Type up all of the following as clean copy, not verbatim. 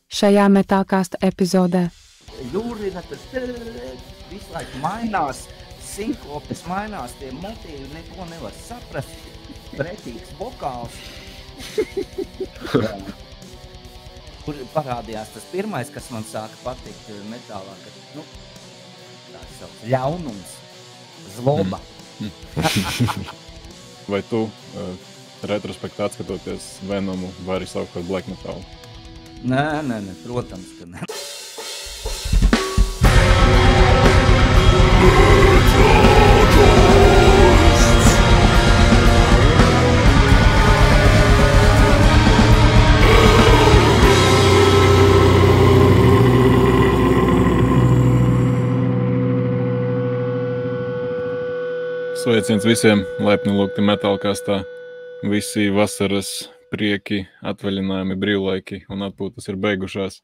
šajā metālkāsta epizodē. Jūrina tas visu laiku mainās, sinkopes mainās, tie motīvi neko nevar saprast, pretīgs vokāls. Kur parādījās tas pirmais, kas man sāka patikt metālā, ka, tāds savs ļaunums, zloba. Vai tu retrospektā atskatoties Venomu vari saukt par black metalu? Nē, protams, ka ne. Sveiciens visiem, laipni lūgti metālkastā. Visi vasaras prieki, atvaļinājumi, brīvlaiki un atpūtas ir beigušās.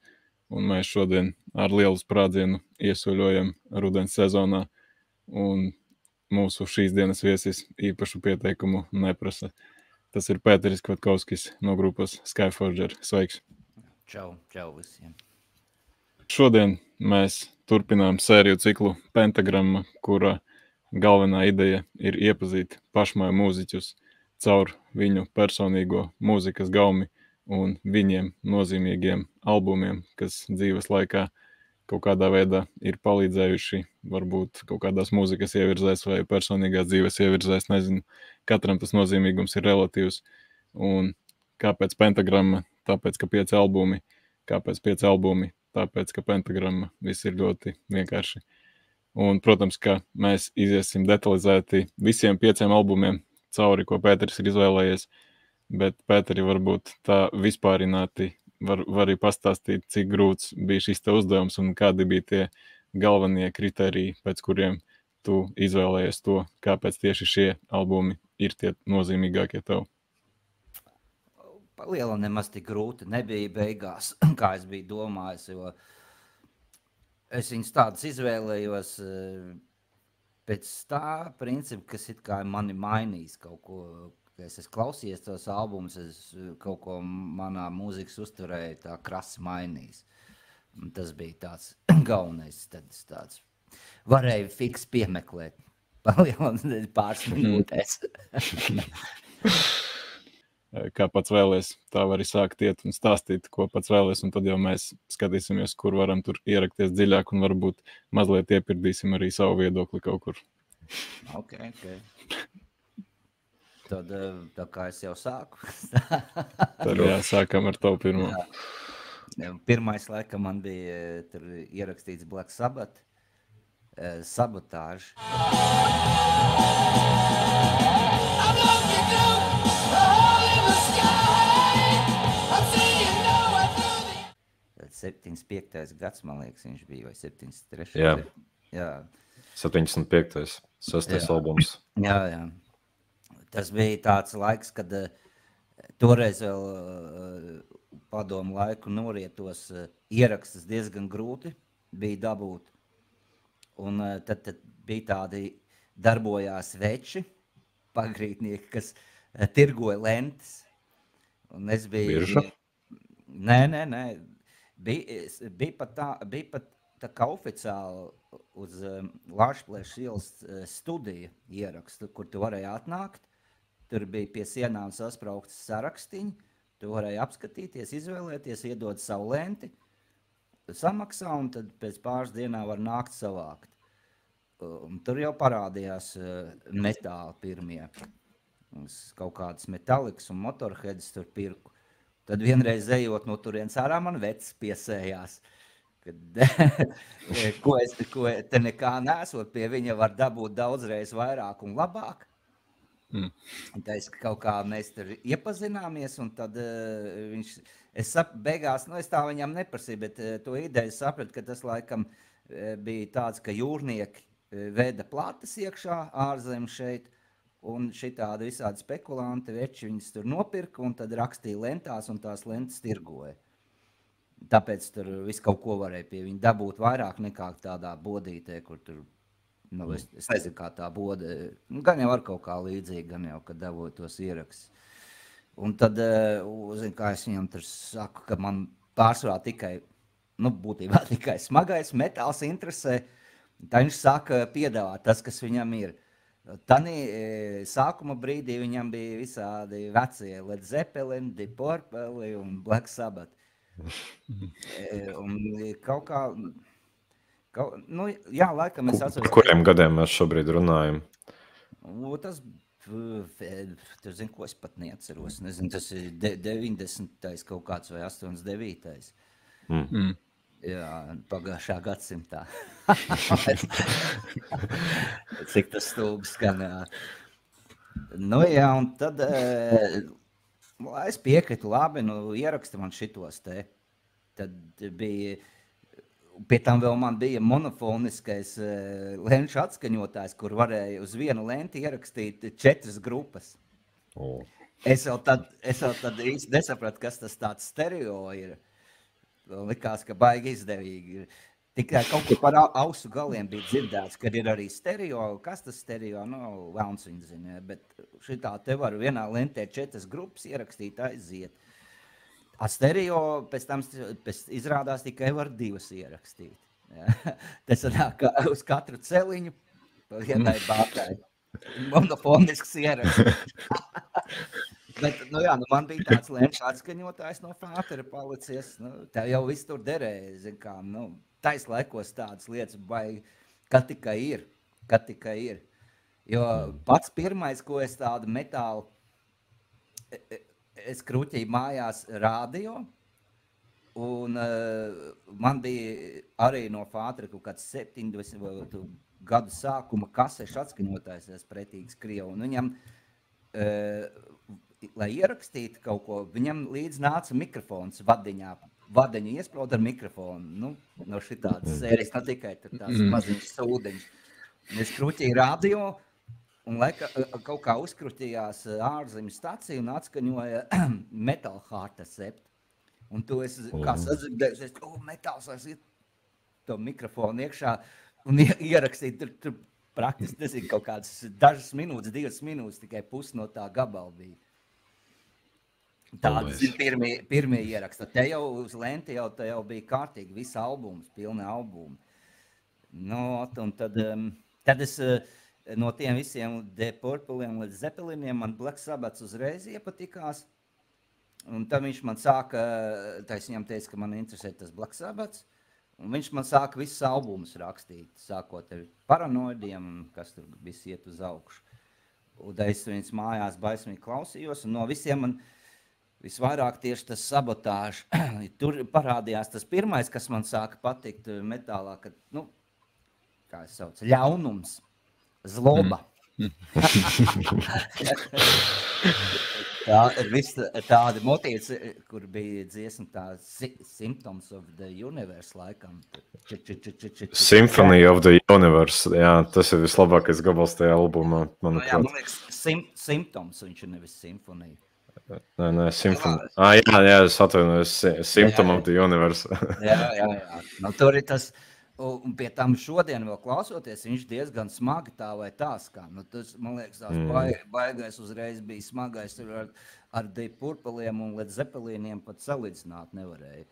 Un mēs šodien ar lielu sprādzienu iesuļojam rudens sezonā. Un mūsu šīs dienas viesis īpašu pieteikumu neprasa. Tas ir Pēteris Kvatkovskis no grupas Skyforger. Sveiks! Čau visiem! Šodien mēs turpinām sēriju ciklu Pentagramma, kura galvenā ideja ir iepazīt pašmāju mūziķus caur viņu personīgo mūzikas gaumi un viņiem nozīmīgiem albumiem, kas dzīves laikā kaut kādā veidā ir palīdzējuši, varbūt kaut kādās mūzikas ievirzēs vai personīgās dzīves ievirzēs, nezinu, katram tas nozīmīgums ir relatīvs. Un kāpēc Pentagramma? Tāpēc, ka 5 albumi. Kāpēc 5 albumi? Tāpēc, ka Pentagramma. Viss ir ļoti vienkārši. Un, protams, ka mēs iziesim detalizēti visiem 5 albumiem cauri, ko Pēteris ir izvēlējies, bet Pēteri varbūt tā vispārināti var arī pastāstīt, cik grūts bija šis te uzdevums un kādi bija tie galvenie kriteriji, pēc kuriem tu izvēlējies to, kāpēc tieši šie albumi ir tie nozīmīgākie tev. Liela nemaz tik grūti nebija beigās, kā es biju domājis, jo es viņus tādus izvēlējos pēc tā principa, kas it kā mani mainīs kaut ko, ka es klausījies tos albumus, es kaut ko manā mūzikas uzturēju tā krasi mainījis. Un tas bija tāds galvenais, tad es tāds varēju fiks piemeklēt pāris minūtēs. Kā pats vēlies, tā var arī sākt iet un stāstīt, ko pats vēlies, un tad jau mēs skatīsimies, kur varam tur ierakties dziļāk un varbūt mazliet iepirdīsim arī savu viedokli kaut kur. Ok. Tad tā kā es jau sāku. Tad jā, sākam ar tavu pirmo. Jā. Pirmais laikam man bija tur ierakstīts Black Sabbath, Sabotāža. I'm looking through a hole in the sky. I'm seeing nowhere through the... 75. gads, man liekas, viņš bija, vai 73. Jā. 75. 6. albums. Jā. Tas bija tāds laiks, kad toreiz vēl padomu laiku norietos ierakstus diezgan grūti bija dabūt. Un tad bija tādi darbojās veči, pagrītnieki, kas tirgoja lentes. Un es biju... Birža? Nē. Bija pat tā kā oficiāli uz Lāčplēša ielas studija ierakstu, kur tu varēji atnākt. Tur bija pie sienām sasprauktas sarakstiņi. Tu varēji apskatīties, izvēlēties, iedot savu lenti, samaksā un tad pēc pāris dienām var nākt savākt. Un tur jau parādījās metāli pirmie. Kaut kādas metalikas un motorheads tur pirku. Tad vienreiz ejot no turienes ārā man vecs piesējās. Ko te nekā nesot, pie viņa var dabūt daudzreiz vairāk un labāk. Es kaut kā mēs tur iepazināmies, un tad beigās, es tā viņam neprasīju, bet to ideju sapratu, ka tas laikam bija tāds, ka jūrnieki veda plates iekšā ārzem šeit, un šitādi visādi spekulanti veči viņus tur nopirka, un tad rakstīja lentās, un tās lentes tirgoja. Tāpēc tur visu kaut ko varēja pie viņa dabūt vairāk nekā tādā bodītē, kur tur, es nezinu, kā tā bode, gan jau ar kaut kā līdzīgi, gan jau, kad dabūja tos ierakstus. Un tad, kā es viņam tur saku, ka man pārsvarā tikai, būtībā tikai smagais metāls interesē, tā viņš sāka piedāvāt tas, kas viņam ir. Tanī sākuma brīdī viņam bija visādi vecie Led Zeppelin, Deep Purple un Black Sabbath. Un kaut kā, laikam es atceros. Par kuriem gadiem mēs šobrīd runājam? Tas, tu zini, ko es pat neatceros. Nezinu, tas ir 90. kaut kāds vai 89. Jā, pagājušā gadsimtā. Cik tas stulbi skan. Un tad es piekritu, labi, ieraksti man šitos te. Tad bija, pie tam vēl man bija monofoniskais lenču atskaņotājs, kur varēja uz vienu lenti ierakstīt 4 grupas. Es jau tad īsti nesapratu, kas tas tāds stereo ir. Likās, ka baigi izdevīgi. Tikai kaut kur par ausu galiem bija dzirdēts, kad ir arī stereo. Kas tas stereo? Velns viņi zina. Bet šitā te var vienā lentē 4 grupas ierakstīt, aiziet. A stereo pēc tam izrādās tikai var 2 ierakstīt. Ja? Tas sanāk, ka uz katru celiņu pa vienai bātai. Monofonisks ierakstīt. Bet, man bija tāds lenču atskaņotājs no Fātera palicies. Tev jau viss tur derēja, zin kā, tais laikos tādas lietas baigi, kad tikai ir. Jo pats pirmais, ko es tādu metālu, es krūķīju mājās radio, un man bija arī no Fātera kaut kāds 70 gadu sākuma kasešu atskaņotājs, es pretīgs Krievu, un viņam, lai ierakstītu kaut ko, viņam līdz nāca mikrofons vadiņu iespraud ar mikrofonu, no šitādas sērijas, ne tikai tās maziņas sūdeņas. Es krūķīju radio, un kaut kā uzkrūķījās ārzemju stacija un atskaņoja Metal Heart 7. Un tu esi, kā sadzirdējis, metāls aiziet to mikrofonu iekšā un ierakstīt tur praktiski, tas ir kaut kādas dažas minūtes, 2 minūtes, tikai pusi no tā gabala bija. Tādas ir pirmie ieraksta. Te jau uz lenti jau bija kārtīgi visi albums, pilni albumi. Un tad es no tiem visiem Deep Purpliem līdz Zeppeliniem man Black Sabbath uzreiz iepatikās. Un tad viņš man sāka, es viņam teicu, ka man interesē tas Black Sabbath. Un viņš man sāka visus albumus rakstīt, sākot ar Paranoidiem, kas tur viss iet uz augšu. Un es viņas mājās baismīgi klausījos, un no visiem man visvairāk tieši tas sabotāžs. Tur parādījās tas pirmais, kas man sāka patikt metālā, kad, kā es saucu, ļaunums, zloba. Tādi motīvs, kur bija dziesma tā Symptoms of the Universe laikam. Symphony of the Universe, jā, tas ir vislabākais gabals tajā albumā, manuprāt. Jā, man liekas, Symptoms, viņš ir nevis Symphony. Nē, Symphony. Jā, es atvainojos, Symptom of the Universe. Jā. Tur ir tas, un pie tam šodien vēl klausoties, viņš diezgan smagi tā vai tā skan. Tas, man liekas, tās baigais uzreiz bija smagais, tur ar Deep Purpliem un Led Zeppeliniem pat salīdzināt nevarēja.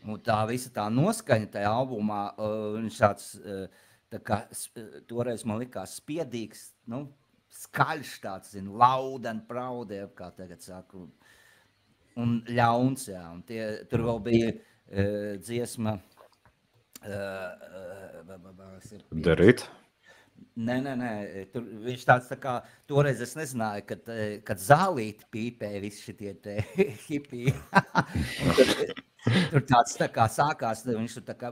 Un tā visa tā noskaņa tajā albumā, viņš tāds, tā kā, toreiz man likās spiedīgs, skaļš tāds, loud and proud, kā tagad saku, un ļauns, jā, un tur vēl bija dziesma, Darīt? Nē, tur viņš tāds tā kā, toreiz es nezināju, kad zālīti pīpē visi šitie te hipiji, tur tāds tā kā sākās, viņš tur tā kā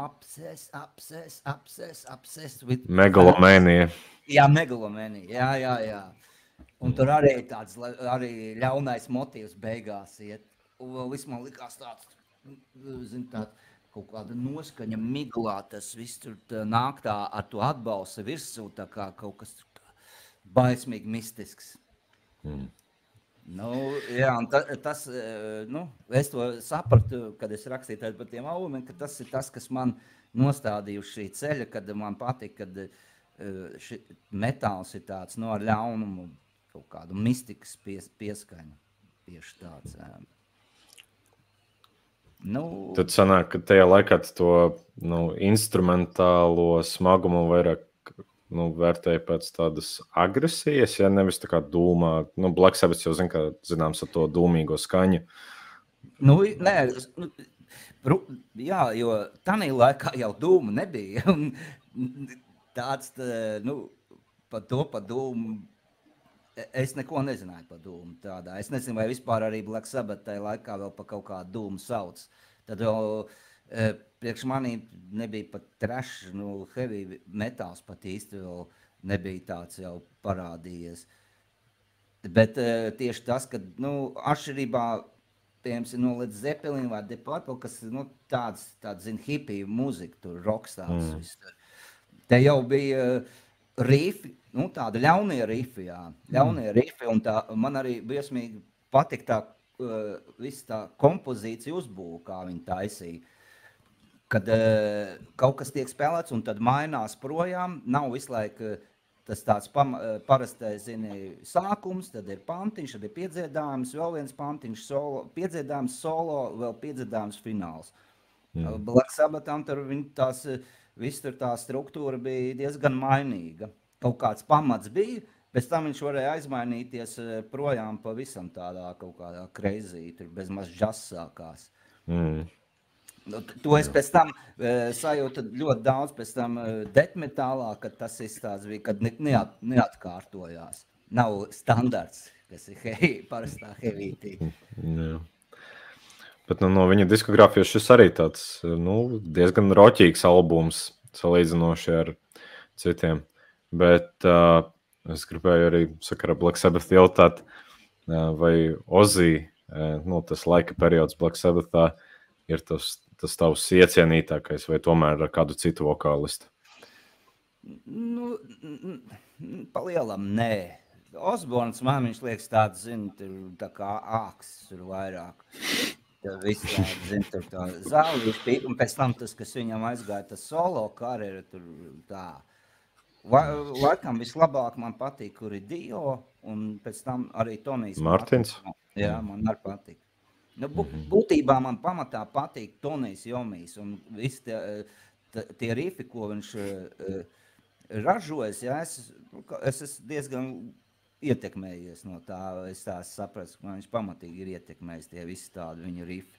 apses. Megalomēnija. Jā, megalomēnija, jā. Un tur arī tāds ļaunais motīvs beigās iet. Un vēl viss man likās tāds, kaut kāda noskaņa miglā, tas viss tur nāk tā ar to atbalsta virsū, tā kā kaut kas baismīgi mistisks. Jā, un tas, es to sapratu, kad es rakstīju par tiem albumiem, ka tas ir tas, kas man nostādīja uz šī ceļa, kad man patika, kad metāls ir tāds, ar ļaunumu, kaut kādu mistikas pieskaņu, tieši tāds. Nu, Tad sanāk, ka tajā laikā to instrumentālo smagumu vairāk vērtēja pēc tādas agresijas, ja nevis tā kā dūmā. Black Sabbath jau zināms ar to dūmīgo skaņu. Nē, jā, jo tanī laikā jau dūmu nebija. Tāds, par dūmu, es neko nezināju par dūmu tādā. Es nezinu, vai vispār arī Black Sabbath tajā laikā vēl par kaut kādu dūmu sauc. Tad jau priekš manī nebija pat trash, heavy metāls pat īsti vēl nebija tāds jau parādījies. Bet tieši tas, ka, atšķirībā, piemēram, Led Zeppelin vai Deep Purple, kas tāds hippie mūzika, tur rockstārs. Te jau bija rifi, tāda ļaunie rifi, jā. Ļaunie rifi, un tā man arī briesmīgi patik tā, visa tā kompozīcija uzbūva, kā viņi taisīja. Kad kaut kas tiek spēlēts, un tad mainās projām, nav visu laiku tas tāds parastais, sākums, tad ir pantiņš, tad ir piedziedājums, vēl viens pantiņš, solo, piedziedājums solo, vēl piedziedājums fināls. Black Sabbatham tur viss tur tā struktūra bija diezgan mainīga. Kaut kāds pamats bija, pēc tam viņš varēja aizmainīties projām pavisam tādā kaut kādā crazy, tur bezmaz džass sākās. To es pēc tam sajūtu ļoti daudz pēc tam death metālā, kad tas izstāsts bija, kad neatkārtojās. Nav standarts, kas ir parastā heavītī. Bet no viņa diskogrāfijas šis arī tāds diezgan roķīgs albums salīdzinoši ar citiem. Bet es gribēju arī sakarā Black Sabbath jautāt, vai Ozzy, tas laika periods Black Sabbathā ir tas tavs iecienītākais vai tomēr ar kādu citu vokālistu? Palielam, nē. Osborns man viņš liekas tāds, tā kā āks tur vairāk. Tur viss tur tā zālīši pīk, un pēc tam tas, kas viņam aizgāja, tas solo karjeru, tur tā. Laikam vislabāk man patīk, kur ir Dio, un pēc tam arī Tonijs Martins. Jā, man arī patīk. Būtībā man pamatā patīk Tonijs Jomijs, un visi tie rifi, ko viņš ražojas, ja, es esmu diezgan ietekmējies no tā, es sapratu, ka viņš pamatīgi ir ietekmējis tie visi tādi viņa rifi.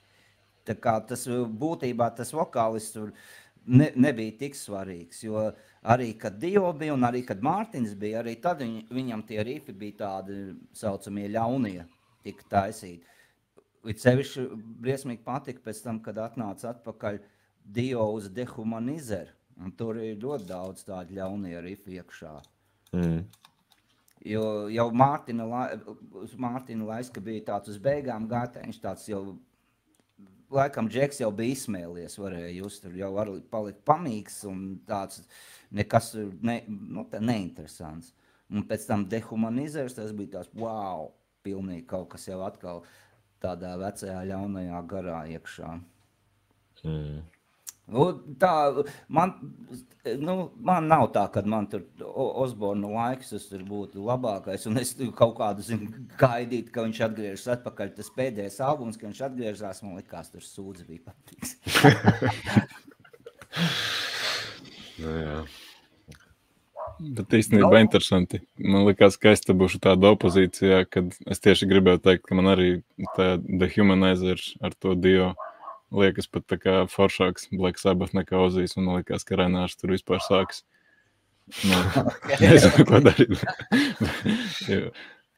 Tā kā tas būtībā tas vokālists tur nebija tik svarīgs, jo arī, kad Dio bija un arī, kad Mārtiņš bija, arī tad viņam tie rifi bija tādi saucamie ļaunie, tika taisīti. Līdz sevišķi briesmīgi patika pēc tam, kad atnāca atpakaļ Dio uz Dehumanizer, un tur ir ļoti daudz tādi ļaunie rifi iekšā. Jo jau Mārtiņa laiska bija tāds uz beigām gātē, viņš tāds jau laikam Džeks jau bija izsmēlies, varēja just, tur jau var palikt pamīgs un tāds nekas neinteresants. Un pēc tam Dehumanizers, tas bija tāds, wow, pilnīgi kaut kas jau atkal tādā vecajā ļaunajā garā iekšā. Tā, man nav tā, kad man tur Osborna laiks, tas tur būtu labākais, un es kaut kādu, gaidīt, ka viņš atgriežas atpakaļ. Tas pēdējais albums, ka viņš atgriežās, man likās, tur sūdz bija patīks. Jā. Bet īstenībā interesanti. Man likās, ka es te būšu tāda opozīcijā, kad es tieši gribēju teikt, ka man arī tā Dehumanizer ar to Dio liekas pat tā kā foršāks Black Sabbath nekā Ozzys, un man liekas, ka Renārs tur vispār sāks. Nezinu, ko darīt.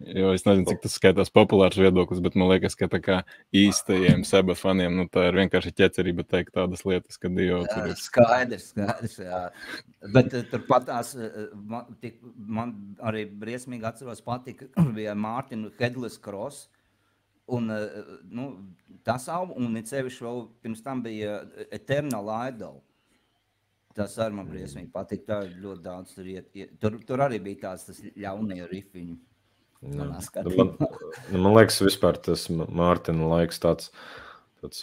Jo es nezinu, cik tas skaitās populārs viedoklis, bet man liekas, ka tā kā īstajiem Sabbath faniem, tā ir vienkārši ķecerība teikt tādas lietas, ka Dio tur ir. Skaidrs, jā. Bet turpat tās, man arī briesmīgi atceros patika, bija Mārtiņu Headless Cross, un tas albums, un it sevišķi vēl pirms tam bija Eternal Idol. Tas arī man briesmīgi patika, tā ļoti daudz tur arī bija tāds tas ļaunie rifiņi. Man liekas, vispār tas Mārtiņa laiks tāds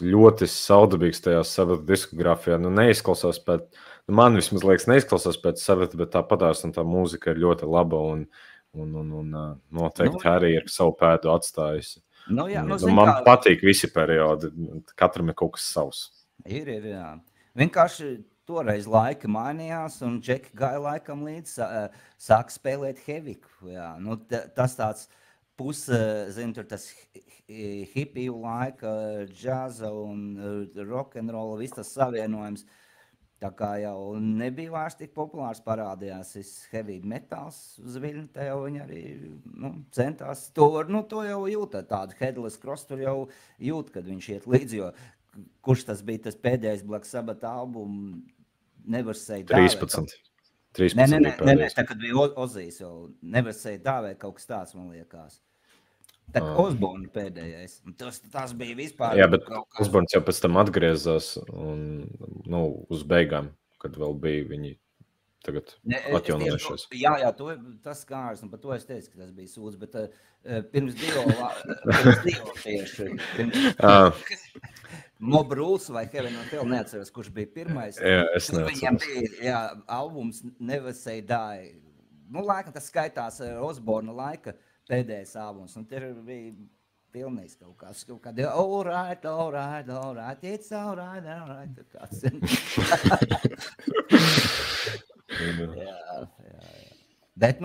ļoti saudabīgs tajā Sabbath diskogrāfijā. Neizklausās pēc, man vismaz liekas, neizklausās pēc Sabbath, bet tāpatās, un tā mūzika ir ļoti laba, un noteikti arī ir savu pēdu atstājusi. Nu, jā, nu, Man patīk visi periodi. Katram ir kaut kas savs. Ir, jā. Vienkārši toreiz laika mainījās, un Džeki gāja laikam līdz sāka spēlēt heviku. Jā. Nu, tas tāds tur tas hipiju laika, džaza un rock'n'rolla, viss tas savienojums. Tā kā jau nebija vairs tik populārs, parādījās heavy metāls uz viļņa, tā jau viņi arī centās. To jau jūt, tādu Headless Cross tur jau jūt, kad viņš iet līdzi, jo kurš tas bija tas pēdējais Black Sabbath album, Never Say Die. 13. Nē, tā kad bija Ozijs jau, Never Say Die, kaut kas tāds, man liekas. Tā kā Osborne pēdējais. Tas bija vispār... Jā, bet Osborne jau pēc tam atgriezās un, uz beigām, kad vēl bija viņi tagad atjaunojušies. Jā, tas skārs, un par to es teicu, ka tas bija sūds, bet pirms Dio tieši, Mob Rules vai Heaven and Hell, neatceros, kurš bija pirmais. Jā, es neatceros. Viņam bija, albums Never Say Die. Laikam tas skaitās Osborne laika pēdējais albums, un tur bija pilnīgs kaut kādi all right, it's all right, kāds. Jā. Bet,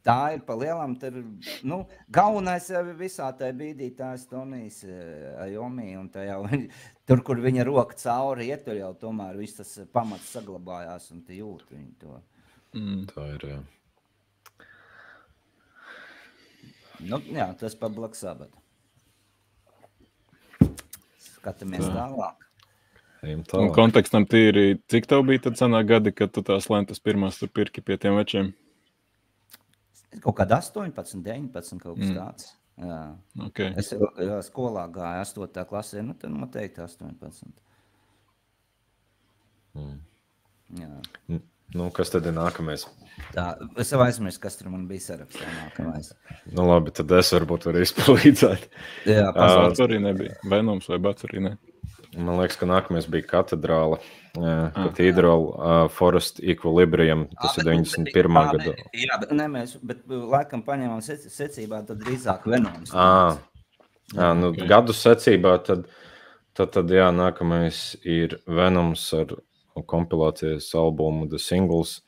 tā ir pa lielam, galvenais visā tajā bīdītājs Tonijs Ajomi, un tur, kur viņa roka cauri iet, tur jau tomēr viss tas pamats saglabājās, un tu jūti viņu to. Tā ir, jā. Jā, tas par Black Sabbath. Skatāmies tālāk. Un kontekstam tīri, cik tev bija tad senā gadi, kad tu tās lentas pirmās tur pirki pie tiem večiem? Kaut kāda 18, 19, kaut kas tāds. Jā. Okay. Es skolā gāju 8. klasē, tad noteikti 18. Jā. Kas tad ir nākamais? Es jau aizmirsu, kas tur man bija sarakstā nākamais. Labi, tad es varbūt varu izpalīdzēt. Jā, Bats arī nebija. Venoms vai Bats arī ne? Man liekas, ka nākamais bija Katedrāla. Cathedral Forest Equilibrium. Tas ir 91. gada. Jā, bet laikam paņēmām secībā, tad drīzāk Venoms. Gadu secībā, tad jā, nākamais ir Venoms ar kompilācijas albumu The Singles.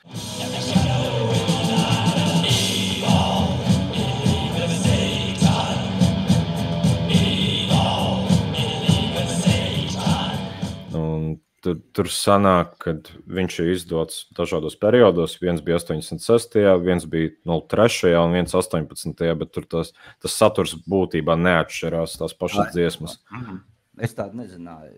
Un tur sanāk, kad viņš ir izdots dažādos periodos. Viens bija 86. viens bija 03. un viens 18. bet tur tas saturs būtībā neatšķirās tās pašas dziesmas. Es tādu nezināju.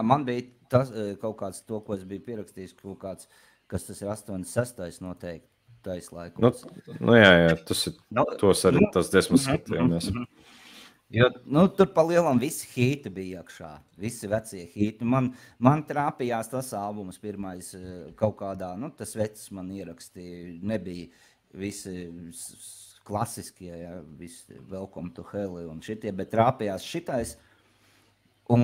Man bija tas kaut kāds to, ko es biju pierakstījis, kaut kāds, kas tas ir 86. noteikti tais laikos. Jā, tas ir, tos arī tas dziesmas skatījāmies. Jo, tur pa lielam visi hīti bija iekšā, visi vecie hīti. Man trāpījās tas albums pirmais kaut kādā, tas vecs man ierakstīja, nebija visi klasiskie, visi Welcome to Hell un šitie, bet trāpījās šitais. Un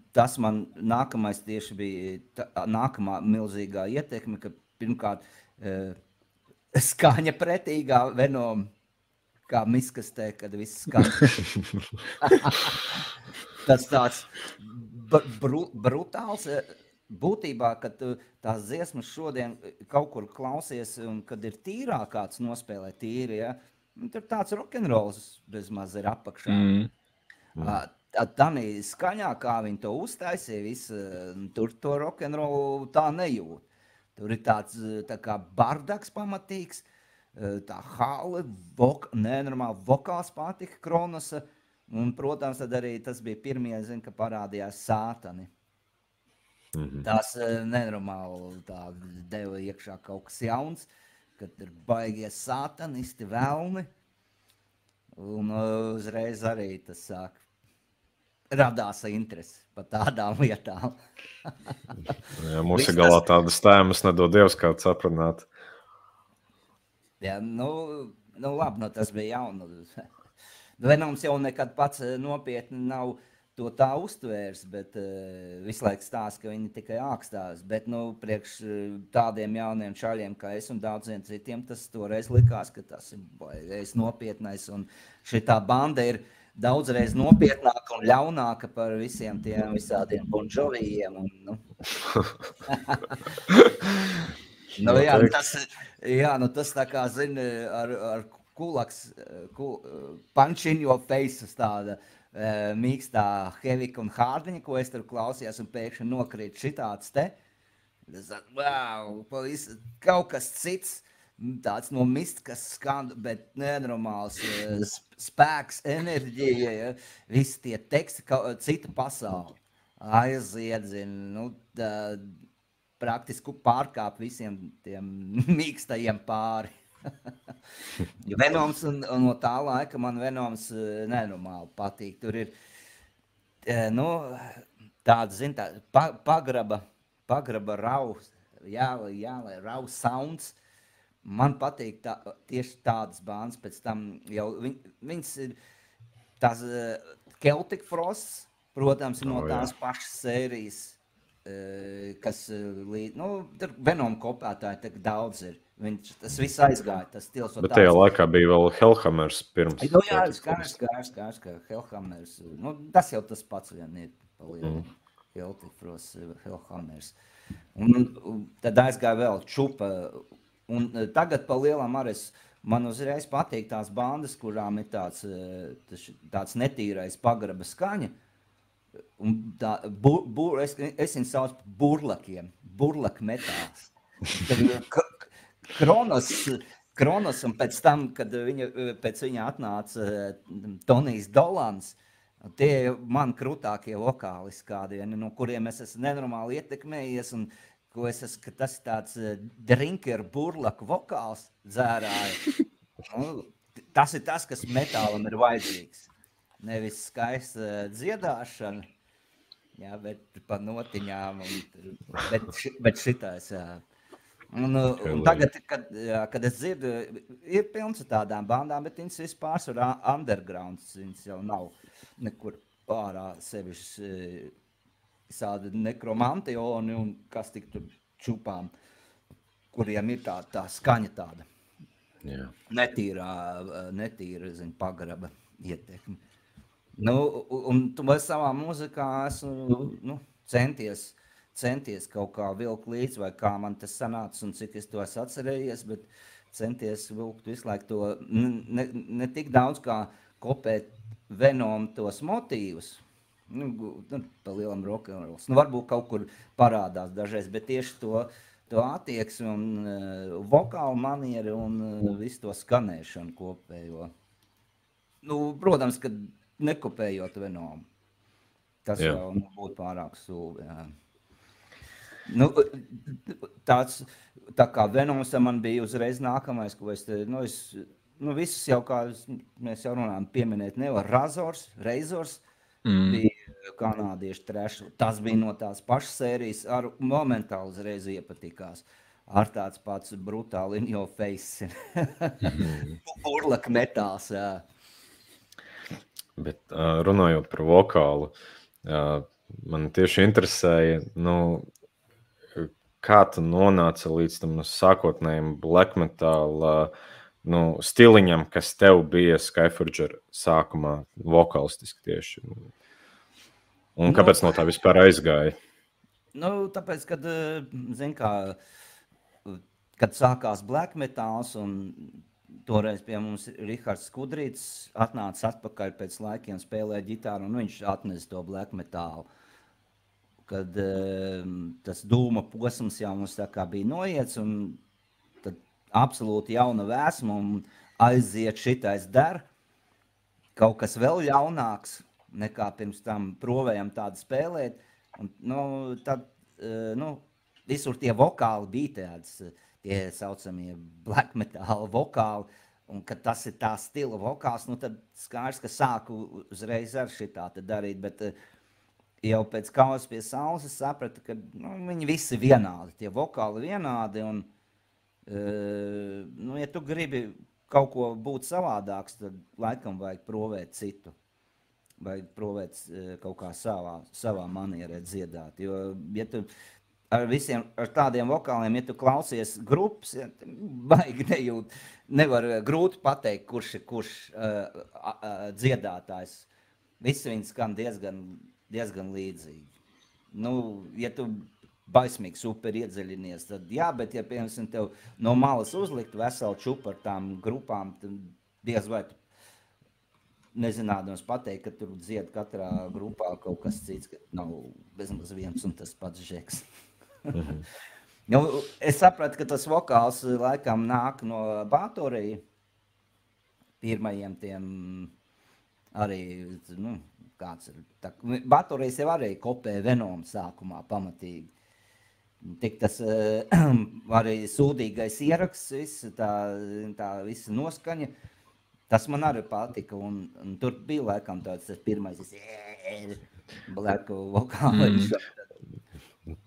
tas man nākamais tieši bija nākamā milzīgā ietekme, ka pirmkārt skaņa pretīgā Venom, kā miskastē, kad viss skaņa. Tas tāds brutāls. Būtībā, kad tās dziesmas šodien kaut kur klausies, un kad ir tīrā kāds nospēlē tīri, tur tāds rock'n'rolls bezmaz ir apakšā. Tanī skaņā, kā viņi to uztaisīja, tur to rock'n'rollu tā nejūt. Tur ir tāds tā kā bardaks pamatīgs, tā hāle, nenormāli vokāls patika Kronosa, un, protams, tad arī tas bija pirmie, ka parādījās Sātani. Tas nenormāli tā deva iekšā kaut kas jauns, kad ir baigie sātanisti, velni, un uzreiz arī tas sāk radās interesi par tādām lietām. Jā, mūsu galā tādas tēmas nedod Dievs kāds aprunāt. Jā, labi, tas bija jaunu. Venoms jau nekad pats nopietni nav to tā uztvērs, bet visu laiku stāsta, ka viņi tikai ākstās. Bet, priekš tādiem jauniem čaļiem kā es un daudziem citiem, tas toreiz likās, ka tas ir nopietnais. Un šitā banda ir daudzreiz nopietnāka un ļaunāka par visiem tiem visādiem bonžovijiem. Tas tā kā, zini, ar kulaks, punch in your face uz tāda mīkstā hevika un hārdiņa, ko es tur klausījos un pēkšņi nokrīt šitāds te. Tas wow, kaut kas cits. Tāds no mistiskas skan, bet nenormāls spēks, enerģija, ja? Visi tie teksti, cita pasauli. Aiziet, praktiski pārkāp visiem tiem mīkstajiem pāri. Venoms un no tā laika man Venoms nenormāli patīk. Tur ir tāds, pagraba raus, raus sounds. Man patīk tieši tādas bandas, pēc tam jau viņas ir tās Celtic Frosts, protams, no tās pašas sērijas, kas tur Venom kopētāji tak daudz ir. Tas viss aizgāja, tas stils. Bet tajā laikā bija vēl Hellhammers pirms. Jā, skaidrs, ka Hellhammers, tas jau tas pats vien ir palielu. Celtic Frosts, Hellhammers. Un tad aizgāja vēl Čupa. Un tagad pa lielam arī man uzreiz patīk tās bandas, kurām ir tāds netīrais pagraba skaņa. Un es viņu sauc par burlakiem, burlak metāls. Kronos un pēc tam, kad pēc viņa atnāca Tonijs Dolans, tie ir man krūtākie vokālisti kādien, no kuriem es esmu nenormāli ietekmējies un ka tas ir tāds drinker burlaku vokāls dzērāja. Tas ir tas, kas metālam ir vajadzīgs. Nevis skaista dziedāšana, jā, bet pa notiņām, bet šitais, jā. Un tagad, kad es dzirdu, ir pilns ar tādām bandām, bet viņas vispār ir undergrounds, viņas jau nav nekur ārā sevišķi visādi nekromantioni un kas tik tur čupām, kuriem ir tā skaņa tāda netīra, pagraba ietekme. Un tu savā mūzikā esmu centies kaut kā vilkt līdz, vai kā man tas sanāca un cik es to esmu atcerējies, bet centies vilkt visu laiku to, ne tik daudz kā kopēt Venom tos motīvus, pa lielam rock'n'rolls. Varbūt kaut kur parādās dažreiz, bet tieši to attieksmi un vokālu manieri un visu to skanēšanu kopējo. Protams, ka nekopējot Venomu. Tas jau būtu pārāk sūvi. Tā kā Venoms man bija uzreiz nākamais, ko es visus jau, kā mēs jau runājam, pieminēt nevar. Razors, bija kanādiešu trešu. Tas bija no tās pašas sērijas, ar momentāli uzreiz iepatikās. Ar tāds pats brutāli in your face. Burlak metāls, jā. Bet runājot par vokālu, man tieši interesēja, kā tu nonāca līdz tam sākotnējiem black metal stiliņam, kas tev bija Skyforger sākumā vokalistiski tieši. Un kāpēc no tā vispār aizgāja? Tāpēc, kad sākās black metals un toreiz pie mums Rihards Skudrīts atnāca atpakaļ pēc laikiem spēlēja ģitāru un viņš atnesa to black metalu. Kad tas dūma posms jau mums tā kā bija noiets un tad absolūti jauna vēsma un aiziet šitais der, kaut kas vēl ļaunāks nekā pirms tam provējam tādu spēlēt. Un, tad visur tie vokāli bija tāds, tie saucamie black metal vokāli, un kad tas ir tā stila vokāls, tad skaidrs, ka sāku uzreiz ar šitā darīt, bet jau pēc kaujas pie saules sapratu, ka viņi visi vienādi, tie vokāli vienādi, un ja tu gribi kaut ko būt savādāks, tad laikam vajag provēt citu. Vajag provēt kaut kā savā manierē dziedāt. Jo, ja tu ar tādiem vokāliem, ja tu klausies grupas, ja, baigi nejūt, nevar grūti pateikt, kurš dziedātājs. Visi viņi skan diezgan līdzīgi. Nu, ja tu baismīgi super iedziļinies, tad jā, bet ja, piemēram, tev no malas uzlikt veselu čupu ar tām grupām, tad diez vai tu nezinādams pateikt, ka tur dzied katrā grupā kaut kas cits, ka nav bezmaz viens un tas pats žeks. Nu, es sapratu, ka tas vokāls laikam nāk no Bātorija. Pirmajiem tiem arī, nu, kāds ir. Bātorijs jau arī kopē Venom sākumā pamatīgi. Tik tas arī sūdīgais ieraksts, tā visa noskaņa, tas man arī patika. Un tur bija laikam tāds pirmais black vokāls.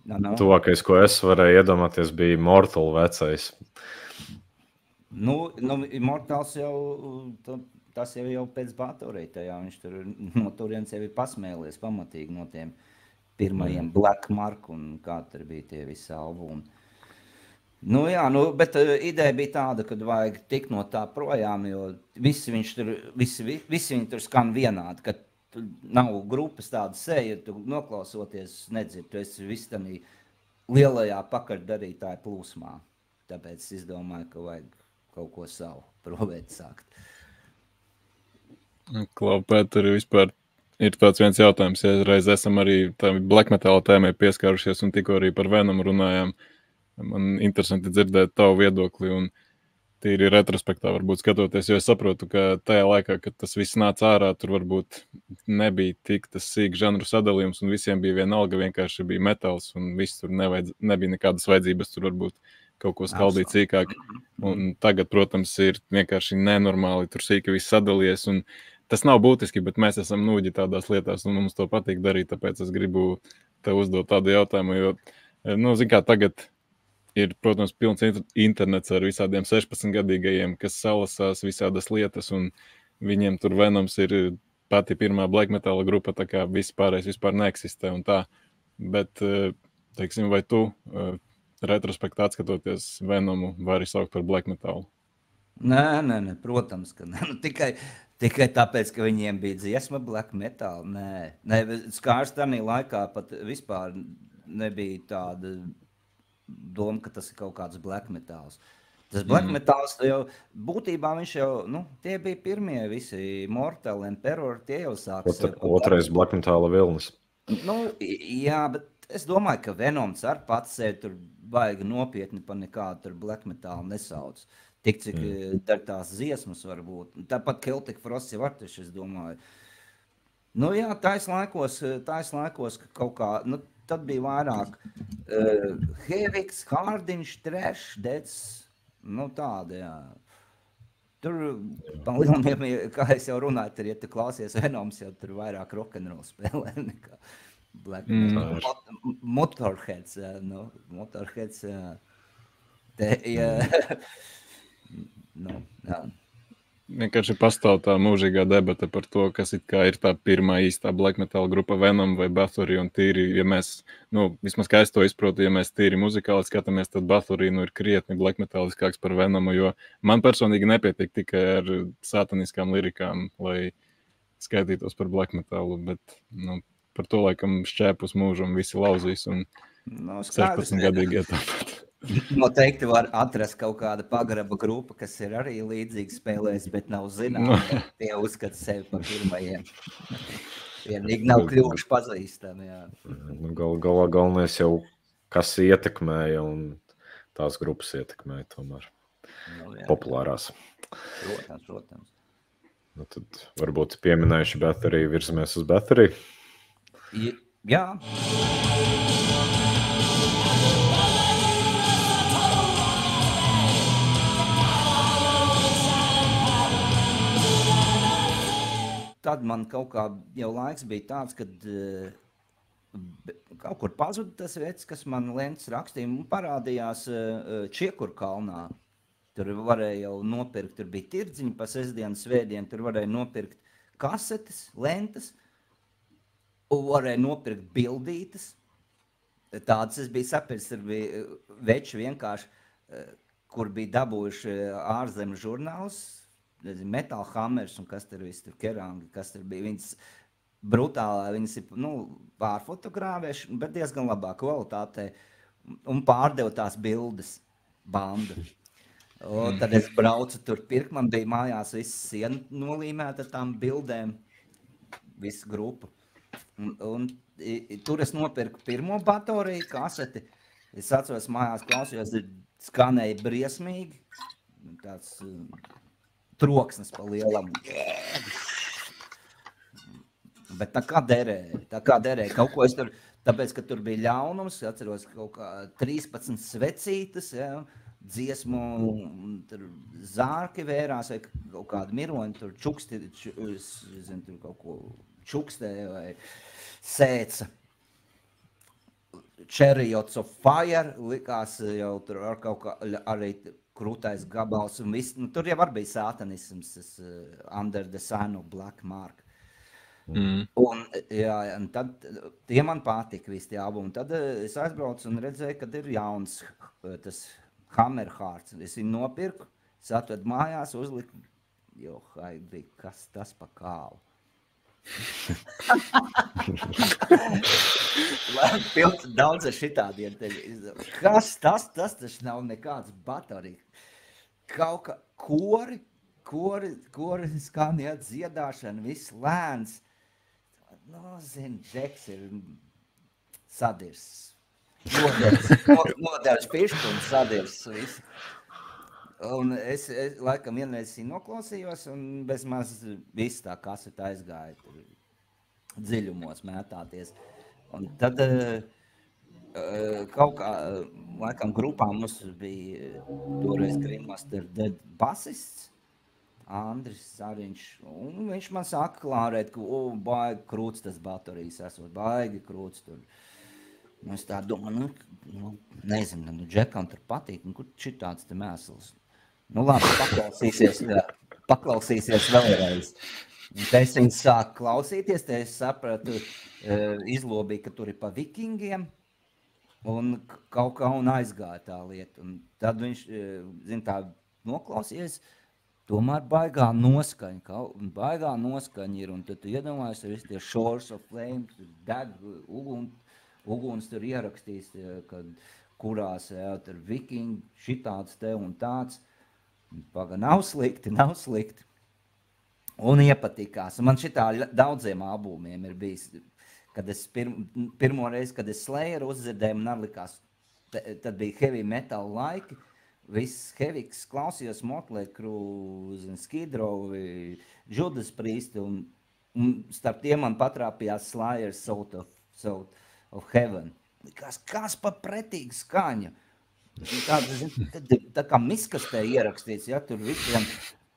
No. Tuvākais, ko es varēju iedomāties, bija Mortal vecais. Nu Mortals jau, tas jau pēc Bātorija tajā, viņš tur no turienes jau ir pasmēlies pamatīgi no tiem pirmajiem Black Mark un kā tur bija tie visi albumi. Nu jā, bet ideja bija tāda, ka vajag tikt no tā projām, jo visi viņi tur skan vienādi, ka nav grupas tāda seja, tu noklausoties nedzird, tu esi viss tādā lielajā pakaļdarītāja plūsmā. Tāpēc es domāju, ka vajag kaut ko savu provēt sākt. Klau, Pēteri, vispār ir tāds viens jautājums, ja reiz esam arī black metal tēmai pieskārušies un tikko arī par Venom runājām. Man interesanti dzirdēt tavu viedokli un tīri retrospektā varbūt skatoties, jo es saprotu, ka tajā laikā, kad tas viss nāca ārā, tur varbūt nebija tik tas sīk žanru sadalījums un visiem bija vienalga, vienkārši bija metāls un viss tur nebija nekādas vajadzības, tur varbūt kaut ko skaldīt sīkāk. Un tagad, protams, ir vienkārši nenormāli, tur sīki viss sadalies un tas nav būtiski, bet mēs esam nūģi tādās lietās un mums to patīk darīt, tāpēc es gribu tev uzdot tādu jautājumu, jo, zin kā tagad ir, protams, pilns internets ar visādiem 16-gadīgajiem, kas salasās visādas lietas, un viņiem tur Venoms ir pati pirmā black metala grupa, tā kā viss pārējais vispār neeksistē un tā. Bet, teiksim, vai tu retrospektā atskatoties Venomu vari saukt par black metalu? Nē, protams, ka ne. Tikai tāpēc, ka viņiem bija dziesma black metal. Nē, skārs tādā laikā pat vispār nebija tāda doma, ka tas ir kaut kāds black metāls. Tas black metāls jau, būtībā viņš jau, tie bija pirmie visi Mortal, Emperor, tie jau sāks. Otrais black metāla vilnis. Jā, bet es domāju, ka Venoms ar pats sevi tur baigi nopietni pa nekādu tur black metālu nesauc. Tik, cik dar tās dziesmas varbūt. Tāpat Celtic Frost jau artiši, es domāju. Jā, tais laikos, ka kaut kā, tad bija vairāk Heviks, Hārdiņš, Trash, Deads, tāda, jā. Tur, palieliniem, kā es jau runāju, tur, ja tu klausies Venoms, jau tur vairāk rock'n'roll spēlē nekā black metal. Motorheads, Motorheads, jā. Jā. Vienkārši pastāv tā mūžīgā debata par to, kas it kā ir tā pirmā īstā black metal grupa Venom vai Bathory, un tīri, ja mēs, vismaz kā es to izprotu, ja mēs tīri muzikāli skatāmies, tad Bathory ir krietni black metaliskāks par Venomu, jo man personīgi nepietiek tikai ar sataniskām lirikām, lai skaitītos par black metalu, bet par to laikam šķēpus mūžam visi lauzīs, un 16-gadīgi tāpat. Noteikti var atrast kaut kāda pagraba grupa, kas ir arī līdzīgi spēlējis, bet nav zināma. Tie uzskata sevi par pirmajiem. Vienīgi nav kļuvuši pazīstami. Galvenais jau, kas ietekmēja, un tās grupas ietekmēja tomēr populārās. Protams. Tad varbūt pieminējuši Bathory, virzamies uz Bathory. Jā. Tad man kaut kā jau laiks bija tāds, kad kaut kur pazuda tas veids, kas man Lents rakstīja, un parādījās Čiekurkalnā. Tur varēja jau nopirkt, tur bija tirdziņi pa sestdienu, svētdienu, tur varēja nopirkt kasetes, lentas, un varēja nopirkt bildītes. Tāds es biju sapirts, tur bija veči vienkārši, kur bija dabūjuši ārzemju žurnālus, Metal Hammers un kas tur viss tur kerangi, kas tur bija. Viņas brutālā, viņas ir pārfotogrāvējuši, bet diezgan labā kvalitātē un pārdeva tās bildes banda. Un tad es braucu tur pirkt, man bija mājās viss siena nolīmēta ar tām bildēm, visu grupu. Un tur es nopirku pirmo bateriju kaseti. Es atceros mājās klausījos, skanēja briesmīgi. Tāds troksnis pa lielam. Bet tā kā derēja. Kaut ko es tur, tāpēc, ka tur bija ļaunums, atceros kaut kā 13 svecītes, ja, dziesmu, tur zārki vērās vai kaut kādu miroņu, tur čuksti, tur kaut ko čukstēja vai sēca. Chariots of Fire likās jau tur ar kaut kā arī krūtais gabals un viss. Nu, tur jau var bija sātanisms, Under the Sun of Black Mark. Un, jā, un tad tie man patika visi tie albumi. Tad es aizbraucu un redzēju, kad ir jauns tas Hammerhearts. Es viņu nopirku, es atvedu mājās, uzliku, jo, haidī, kas tas pa kālu. Pilns daudz ar šitādiem. Kas tas taču nav nekāds baterija. Kaut kā kori skanīja dziedāšana, viss lēns. Nu, zini, Džeks ir sadirs. Nodevs pišķi un sadirs visu. Un es laikam vienreiz noklausījos un bez maz viss tā kaseta aizgāja tur dziļumos mētāties. Un tad kaut kā, laikam grupā mums bija toreiz Greenmaster Dead basists, Andris Sariņš, un viņš man saka klārēt, ka baigi krūts tas baterijas esot, baigi krūts tur. Un es tā domāju, nezinu, Džekam tur patīk, un kur šitāds te mēsls. Nu labi, paklausīsies vēlreiz. Un te es viņu sāku klausīties, te es sapratu, izlobīju, ka tur ir pa vikingiem, un kaut kā un aizgāja tā lieta. Un tad viņš, zin, tā noklausījies, tomēr baigā noskaņa ir, un tad tu iedomājies, ar visi tie Shores of Flame, deg uguns tur ierakstīs, kad kurās, jā, tur vikingi, šitāds te un tāds. Paga, nav slikti. Un iepatikās. Man šitā daudziem albumiem ir bijis, kad es pirmo reizi, kad es Slayer uzdzirdēju, man likās, tad bija heavy metal laiki, viss heavyks klausījos Motley Crue, Skid Row, Judas Priest, un starp tiem man patrāpījās Slayer South of Heaven. Likās, kas pa pretīgu skaņu. Tā kā miskastē ierakstīts, ja, tur visiem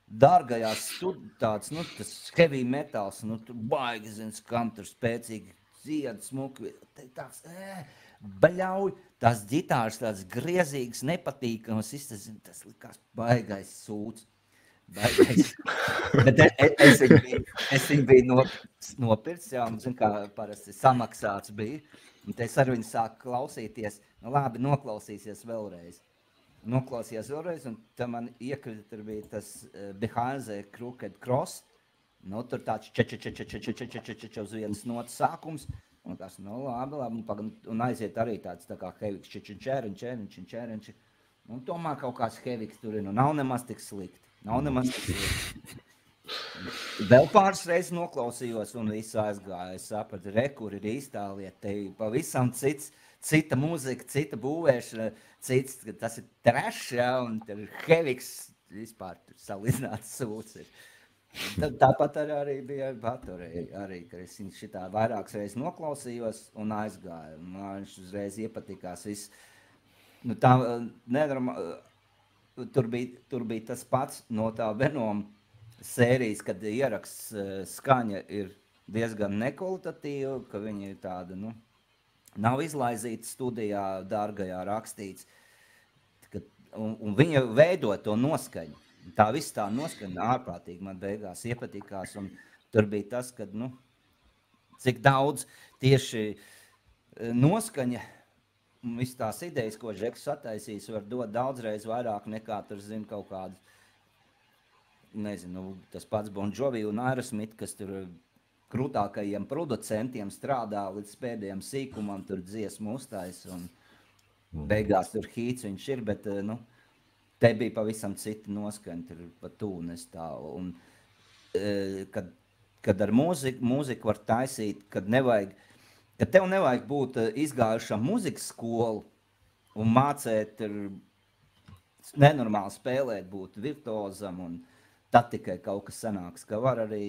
dārgajās tāds, nu, tas heavy metals, nu, tur baigi, zin, skan, tur spēcīgi dzied, smuki, tāds, baļauj, tās ģitāras, tāds griezīgs, nepatīkams, tas likās baigais sūds. Bet es viņu biju nopirts, jā, un, zin, kā parasti samaksāts bija, un es ar viņu sāku klausīties. Nu, labi, noklausīsies vēlreiz, un tad man iekrita, tur bija tas Behind the Crooked Cross, nu, tur tāds uz vienas notas sākums, un tas, nu, labi, un aiziet arī tāds tā kā heviks, čerenč, un tomēr kaut kāds heviks tur ir, nu, nav nemaz tik slikti. Vēl pāris reizes noklausījos, un visu aizgāju, es sapratu, kur ir īstā lieta, te pavisam cita mūzika, cita būvēšana, tas ir trash, ja, un tur ir heviks, vispār tur salīdzināts sūds ir. Tāpat arī bija baterija, arī, ka es viņu šitā vairākas reizes noklausījos un aizgāju. Man viņš uzreiz iepatikās viss. Nu, tā, tur bija tas pats no tā Venom sērijas, kad ieraksts skaņa ir diezgan nekvalitatīva, ka viņi ir tāda, nu, nav izlaizīta studijā, dārgajā rakstīts, un viņa veido to noskaņu. Tā viss tā noskaņa ārprātīgi man beigās iepatikās, un tur bija tas, ka, nu, cik daudz tieši noskaņa Viss tās idejas, ko Džeks sataisīs, var dot daudzreiz vairāk nekā tur zina kaut kādu, nezinu, tas pats Bon Jovi un Aerosmith, kas tur krūtākajiem producentiem strādā līdz pēdējiem sīkumam, tur dziesmu uztais un beigās tur hīts viņš ir, bet, nu, te bija pavisam citi noskaņi, tur pa tū nestāv. Un, kad ar mūziku var taisīt, kad tev nevajag būt izgājušam mūzikas skolu un mācēt nenormāli spēlēt, būt virtuozam, un tad tikai kaut kas sanāks, ka var arī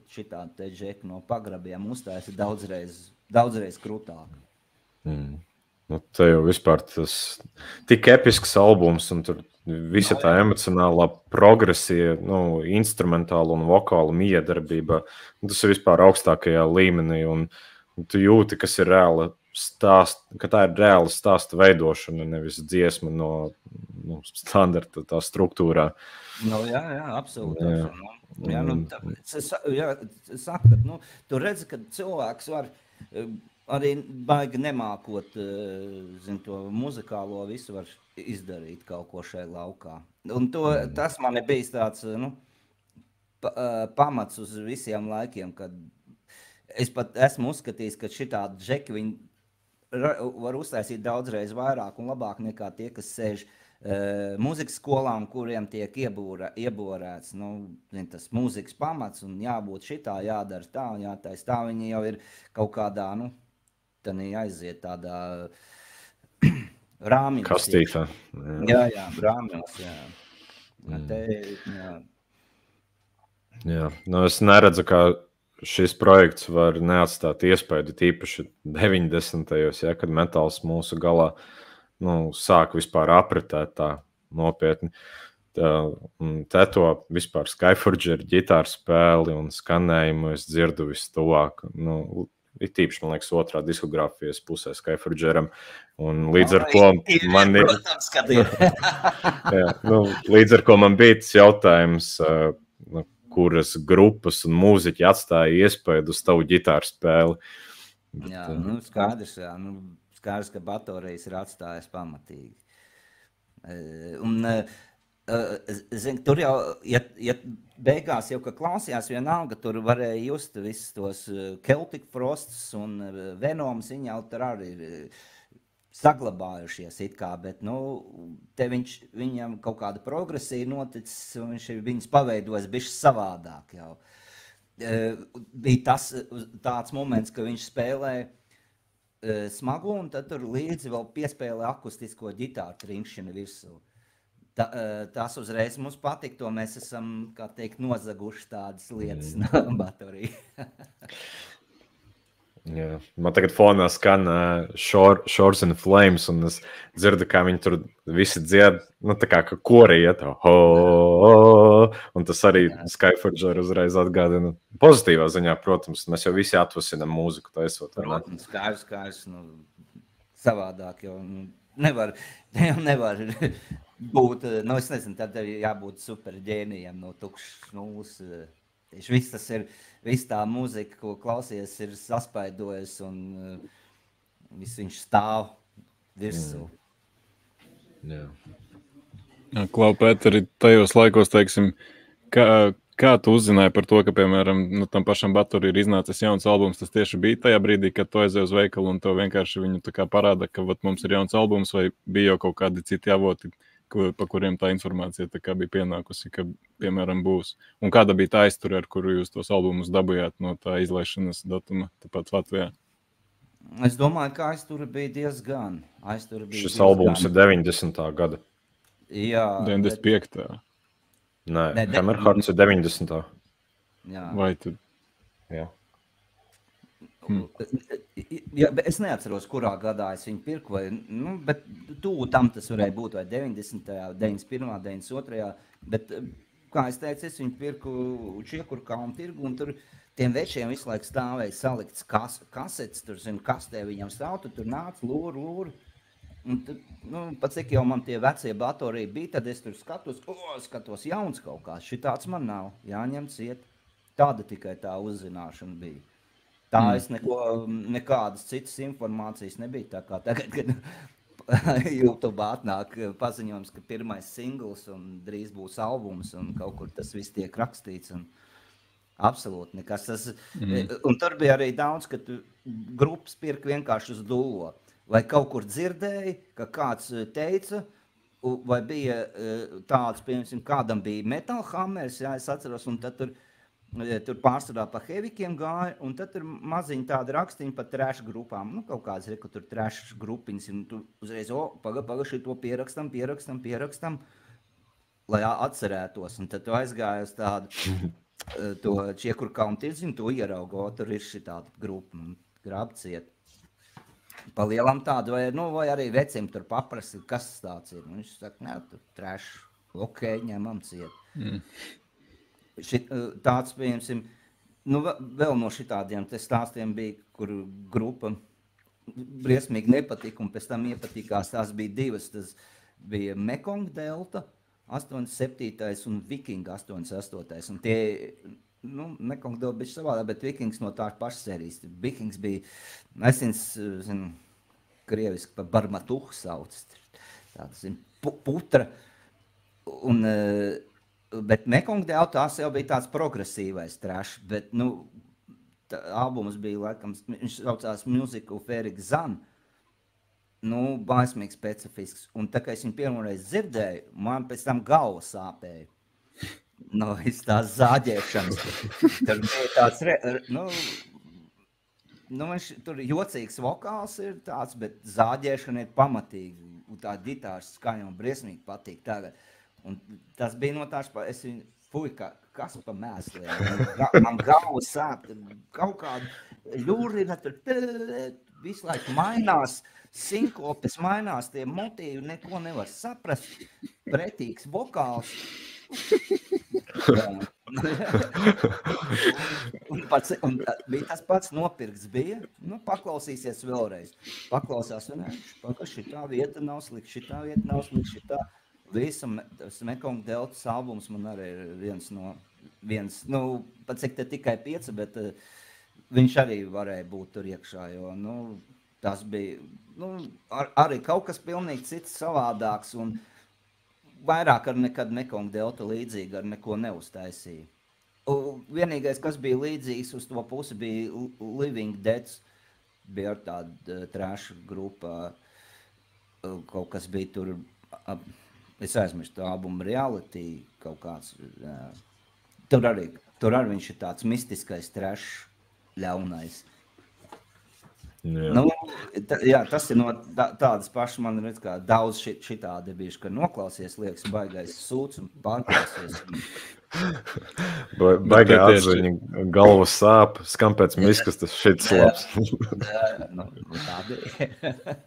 šitādi te džeki no pagrabiem uztaisīt daudzreiz krūtāk. Nu, te jau vispār tas tik episks albums, un tur visa tā emocionālā progresija, nu, instrumentāla un vokāla miedarbība, tas ir vispār augstākajā līmenī, un tu jūti, kas ir reāla ka tā ir reāla stāsta veidošana, nevis dziesma no standarta tā struktūrā. Nu, jā, absolūti. Jā, nu, es saku, ka tu redzi, ka cilvēks var arī baigi nemākot, to muzikālo visu var izdarīt kaut ko šai laukā. Un tas man ir bijis tāds, pamats uz visiem laikiem, kad es pat esmu uzskatījis, ka šitādi džeki viņi var uztaisīt daudzreiz vairāk un labāk nekā tie, kas sēž mūzikas skolām, kuriem tiek ieborēts, tas mūzikas pamats un jābūt šitā, jādara tā un jātais tā. Viņi jau ir kaut kādā, tad aiziet tādā rāmjos. Kastītā. Jā, rāmjos, jā. Jā, es neredzu, kā šis projekts var neatstāt iespēju, tīpaši 90. Ja, kad metāls mūsu galā sāk vispār apritēt tā nopietni. Te to vispār Skyforger ģitāru spēli un skanējumu es dzirdu vistuvāk. Ir tīpaši, man liekas, otrā diskogrāfijas pusē Skyforgeram. Un līdz ar ko man ir... līdz ar ko man bija tas jautājums, kuras grupas un mūziķi atstāja iespēju uz tavu ģitāru spēli. Jā, skaidrs, jā. Skaidrs, ka baterijas ir atstājis pamatīgi. Tur jau, ja beigās jau, ka klausījās vienalga, tur varēja just visus tos Celtic Frosts un Venoms, viņi jau tur arī ir saglabājušies it kā, bet, te viņam kaut kāda progresija noticis, un viņš ir viņus paveidojis bišķi savādāk jau. Bija tāds moments, ka viņš spēlēja smagu, un tad tur līdzi vēl piespēlē akustisko ģitāru trinkšana virsū. Tas uzreiz mums patīk, to mēs esam, kā teikt, nozaguši tādas lietas no bateriju. Jā. Man tagad fonā skan Shores and Flames, un es dzirdu, kā viņi tur visi dzied, tā kā kori iet, un tas arī Skyforger uzreiz atgādina. Pozitīvā ziņā, protams, mēs jau visi atvasinam mūziku taisot. Protams, skaidrs, savādāk jau nevar būt, es nezinu, tad jābūt super ģēnijam no tukšas nulles. Viss tā mūzika, ko klausies, ir saspaidojas un viss viņš stāv virsū. Jā, Klau, Pēteri, tajos laikos, teiksim, kā tu uzzināji par to, ka, piemēram, tam pašam Baturi ir iznācis jauns albums, tas tieši bija tajā brīdī, kad tu aizēji uz veikalu un to vienkārši viņu tā kā parāda, ka mums ir jauns albums, vai bija jau kaut kādi citi avoti, pa kuriem tā informācija tā kā bija pienākusi, ka, piemēram, būs. Un kāda bija tā aizture, ar kuru jūs tos albumus dabujāt no tā izlaišanas datuma, tāpat Latvijā? Es domāju, ka aizture bija diezgan. Šis albums ir 90. gada. Jā. 95. Nē, Hammerhearts ir 90. Jā. Vai tu? Jā. Ja, es neatceros, kurā gadā es viņu pirku, bet tam tas varēja būt vai 90., 91., 92., bet, kā es teicu, es viņu pirku Čiekurkalnu tirgu, un tur tiem večiem visu laiku stāvēja salikts kasetes, tur, kastē viņam stāv, tur nāc, lūru, un tad, pat cik jau man tie vecie bateriji bija, tad es tur skatos jauns kaut kāds, šitāds man nav, jāņem ciet, tāda tikai tā uzzināšana bija. Tā es nekādas citas informācijas nebija. Tā kā tagad, kad YouTube atnāk paziņojums, ka pirmais singls un drīz būs albums un kaut kur tas viss tiek rakstīts. Un absolūti nekas. Un tur bija arī daudz, ka grupas pirka vienkārši uz dullo. Vai kaut kur dzirdēja, ka kāds teica, vai bija tāds, piemēram, kādam bija Metal Hammers, jā, es atceros, un tad tur pārsvarā pa hevikiem gāja, un tad tur maziņi tādi rakstiņi pa trash grupām, nu kaut kāds, ka tur trash grupiņas, un tu uzreiz, paga šito pierakstam, lai atcerētos, un tad tu aizgāji uz tādu, to Čiekurkalnu tirdziņu, to ieraugo, tur ir šī tāda grupa, grabciet. Pa lielam tādu, vai arī veciem tur paprasti, kas tāds ir. Viņš saka, nē, tur trash, ok, ņemam ciet. Tāds, piemēram, vēl no šitādiem te stāstiem bija, kur grupa briesmīgi nepatika, un pēc tam iepatikās, tās bija divas, tas bija Mekong Delta 87. un Viking 88. Un tie, Mekong Delta bija savādā, bet Vikings no tās pašas sērijas. Vikings bija, zinu, krieviski pa barmatuhu sauc, tāds, putra, un bet Mekong Delta tās jau bija tāds progresīvais trash, bet, albums bija, laikam, viņš saucās Music of Eric Zahn, baismīgi specifisks, un tā kā es viņu pirmoreiz dzirdēju, man pēc tam galva sāpēja. Viss tās zāģēšanas. Tur bija tāds, viņš tur jocīgs vokāls ir tāds, bet zāģēšana ir pamatīgi, un tā ģitārs skaņa un briesmīgi patīk tagad. Un tas bija no tās, es viņu, kas pa mēsliem, man galva sāp, kaut kāda ļurina, tur visu laiku mainās, sinkopes mainās, tie motīvi, neko nevar saprast, pretīgs vokāls. un bija tas pats nopirks bija, paklausīsies vēlreiz. Paklausās, šitā vieta nav slikta, šitā vieta nav slikta, šitā. Tas Mekong Deltas albums man arī ir viens, pat cik te tikai 5, bet viņš arī varēja būt tur iekšā, jo, tas bija, arī kaut kas pilnīgi cits savādāks, un vairāk ar nekad Mekong Delta līdzīgi ar neko neuztaisīja. Vienīgais, kas bija līdzīgs uz to pusi, bija Living Deads, bija ar tādu trash grupā, kaut kas bija tur, es aizmirstu albumu Reality, kaut kāds, tur arī viņš ir tāds mistiskais trash ļaunais. Jā. Tas ir no tādas pašas, man redz, kā daudz šitādi bijuši, ka noklausies, liekas, baigais sūds un pārklausies. Baigā atziņa, galva sāp, skan pēc miskas, tas šits labs.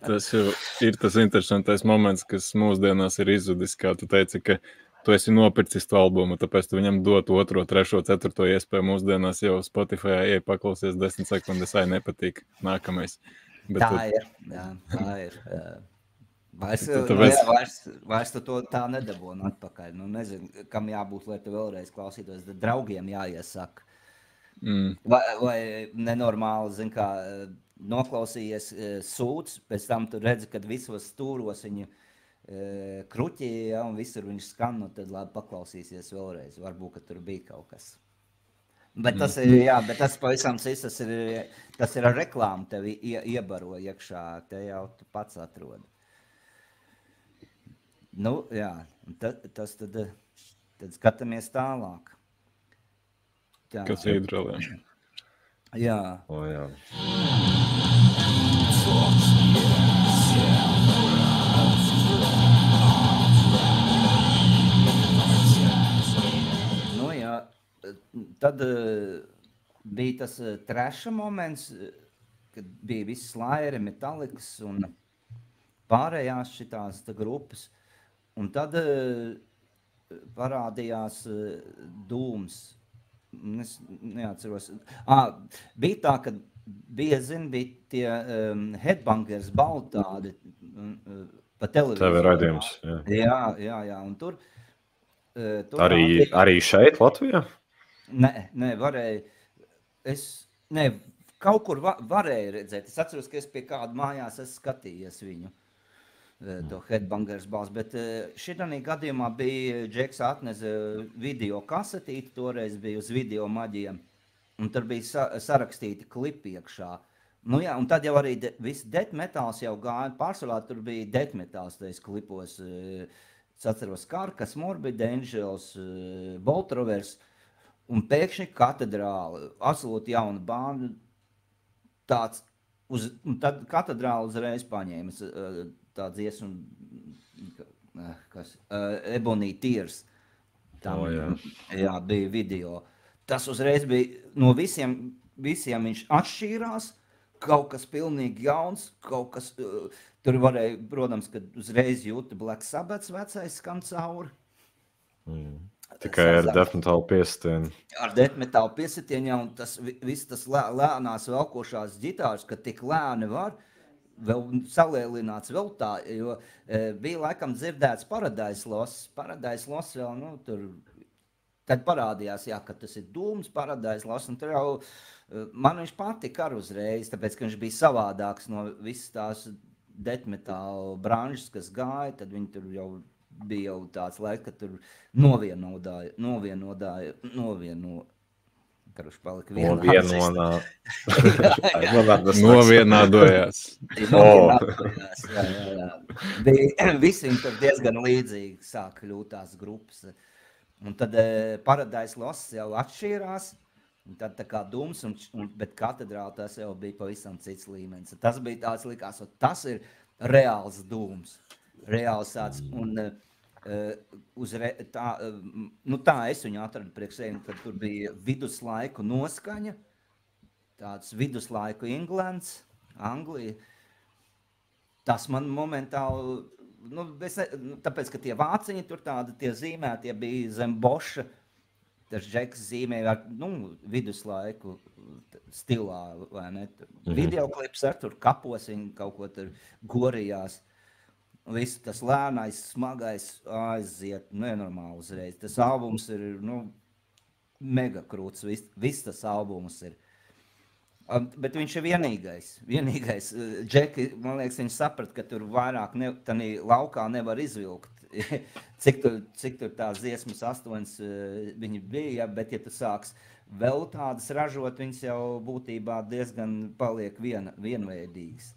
Tas jau ir tas interesantais moments, kas mūsdienās ir izzudis, kā tu teici, ka tu esi nopircis to albumu, tāpēc tu viņam dot 2., 3., 4. iespēju mūsdienās jau Spotify ieej paklausies 10 sekundes, nepatīk nākamais. Bet tā ir. Vairs tu to tā nedabūni atpakaļ. Nezinu, kam jābūt, lai tu vēlreiz klausītos, tad draugiem jāiesaka. Vai nenormāli, zin kā, noklausījies sūds, pēc tam tu redzi, kad visos stūros viņu kruķī, un visur viņš skan, tad labi paklausīsies vēlreiz. Varbūt, ka tur bija kaut kas. Bet tas ir, bet tas pavisam cits, tas ir ar reklāmu tevi iebaro iekšā, te jau tu pats atrodi. Tas tad skatāmies tālāk. Kas iedrēlē? Jā. Jā. Tad bija tas trasha moments, kad bija visi Slayer, Metallics un pārējās šitās grupas. Un tad parādījās Dūms. Es neatceros. Bija tā, ka bija tie headbangers baltādi pa televīziju. TV raidījums, jā. Un tur arī šeit, Latvijā? Nē, varēja. kaut kur varēja redzēt. Es atceros, ka es pie kāda mājās esmu skatījies viņu, to Headbangers balsu, bet šitanī gadījumā bija Džeks atnesa video kasetīti, toreiz bija uz video maģiem, un tur bija sarakstīti klipi iekšā. Nu jā, un tad jau arī viss death metals jau gāja, pārsvarā tur bija death metals tais klipos, es atceros Karkas, Morbid Angels, Bolt Rovers, un pēkšņi Katedrāla, absolūti jauna banda, tāds, un tad Katedrāla uzreiz paņēma tā dziesmu, Ebony Tears, tam, jā, bija video. Tas uzreiz bija, no visiem viņš atšķīrās, kaut kas pilnīgi jauns, kaut kas, tur varēja, protams, kad uzreiz jūta Black Sabbath vecais skan cauri. Tikai ar death metal piesitienu. Ar death metal piesitienu, un viss tas lēnās velkošās ģitāras, ka tik lēni var, vēl salielināts vēl tā, jo bija laikam dzirdēts Paradise Lost vēl, nu, tur, tad parādījās, jā, ka tas ir Dūms, Paradise Lost, un tur jau, man viņš patika ar uzreiz, tāpēc, ka viņš bija savādāks no visas tās death metal branžas, kas gāja, tad viņi tur jau bija jau tāds laiks, ka tur Novienādojās. Visi viņi tur diezgan līdzīgi sāk kļūt tās grupas. Un tad Paradise Lost jau atšķīrās, un tad tā kā Dūms, bet Katedrāla tas jau bija pavisam cits līmenis. Tas bija tāds likās, tas ir reāls Dūms, reāls tāds, un tā es viņu atradu priekš sevi, kad tur bija viduslaiku noskaņa, tāds viduslaiku Englands, Anglija. Tas man momentāli, tāpēc, ka tie vāciņi tur tādi, tie zīmētie bija zem boša, tas Džeks zīmēja ar, viduslaiku stilā, vai ne? Videoklips ar tur kapos, viņi kaut ko tur gorijās. Viss tas lēnais, smagais aiziet, nenormāli uzreiz. Tas albums ir, mega krūts, viss tas albums ir. Bet viņš ir vienīgais. Džeki, man liekas, viņš saprat, ka tur vairāk tanī laukā nevar izvilkt. Cik tur tās dziesmas 8 viņi bija, bet ja tu sāks vēl tādas ražot, viņas jau būtībā diezgan paliek vienveidīgas.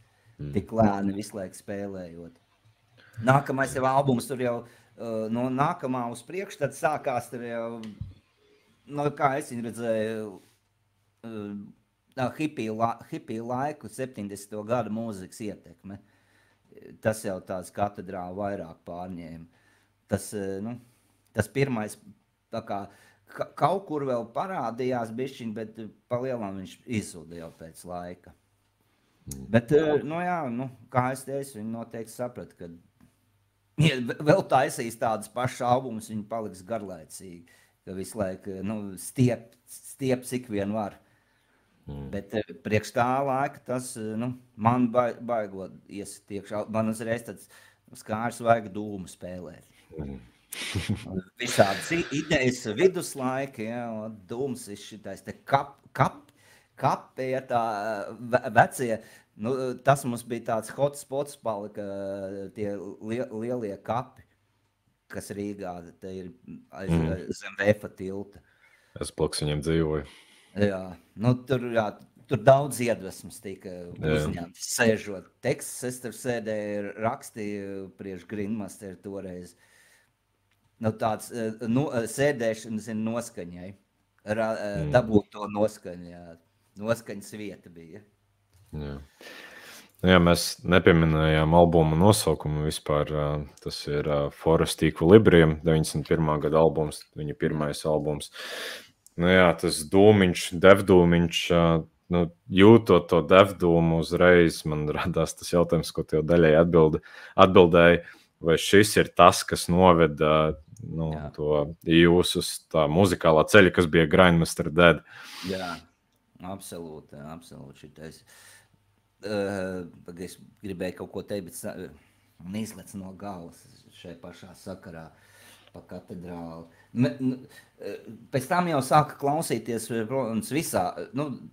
Tik lēni visu laiku spēlējot. Nākamais jau albums tur jau no nākamā uz priekšu, tad sākās tur jau, kā es viņu redzēju, hipiju laiku, 70. gadu mūzikas ietekme. Tas jau tāds Katedrāla vairāk pārņēma. Tas pirmais, tā kā kaut kur vēl parādījās bišķiņ, bet palielām viņš izzuda jau pēc laika. Bet, kā es teicu, viņi noteikti saprat, ka ja vēl taisīs tādas pašas albumus, viņi paliks garlaicīgi, ka visu laiku stiep cik vien var. Bet priekš tā laika tas, man baigot iesiet iekšā, man uzreiz tāds skārs vajag Dūmu spēlēt. Visādas idejas viduslaika, Dūms ir šitais te kapi, ja tā vecie, tas mums bija tāds hotspots palika, tie lielie kapi, kas Rīgā, te ir zem Vēfa tilta. Es blakus viņiem dzīvoju. Jā, tur daudz iedvesmas tika uzņemts, sēžot tekstus, es tur sēdēju, rakstīju priekš Grindmaster toreiz. Tāds sēdēšanas noskaņai, dabūt to noskaņu, jā. Noskaņas vieta bija. Jā, mēs nepieminējām albumu nosaukumu vispār. Tas ir Forest Equilibrium, 91. gada albums, viņa pirmais albums. Tas dūmiņš, devdūmiņš, jūtot to devdūmu uzreiz, man radās tas jautājums, ko tev daļai atbildēja, vai šis ir tas, kas noveda to jūs uz tā muzikālā ceļa, kas bija Grindmaster Dead. Jā. Absolūti šitais. Es gribēju kaut ko teikt, bet man izlec no galvas šai pašā sakarā. pa katedrāli. Pēc tam jau sāka klausīties, protams, visā,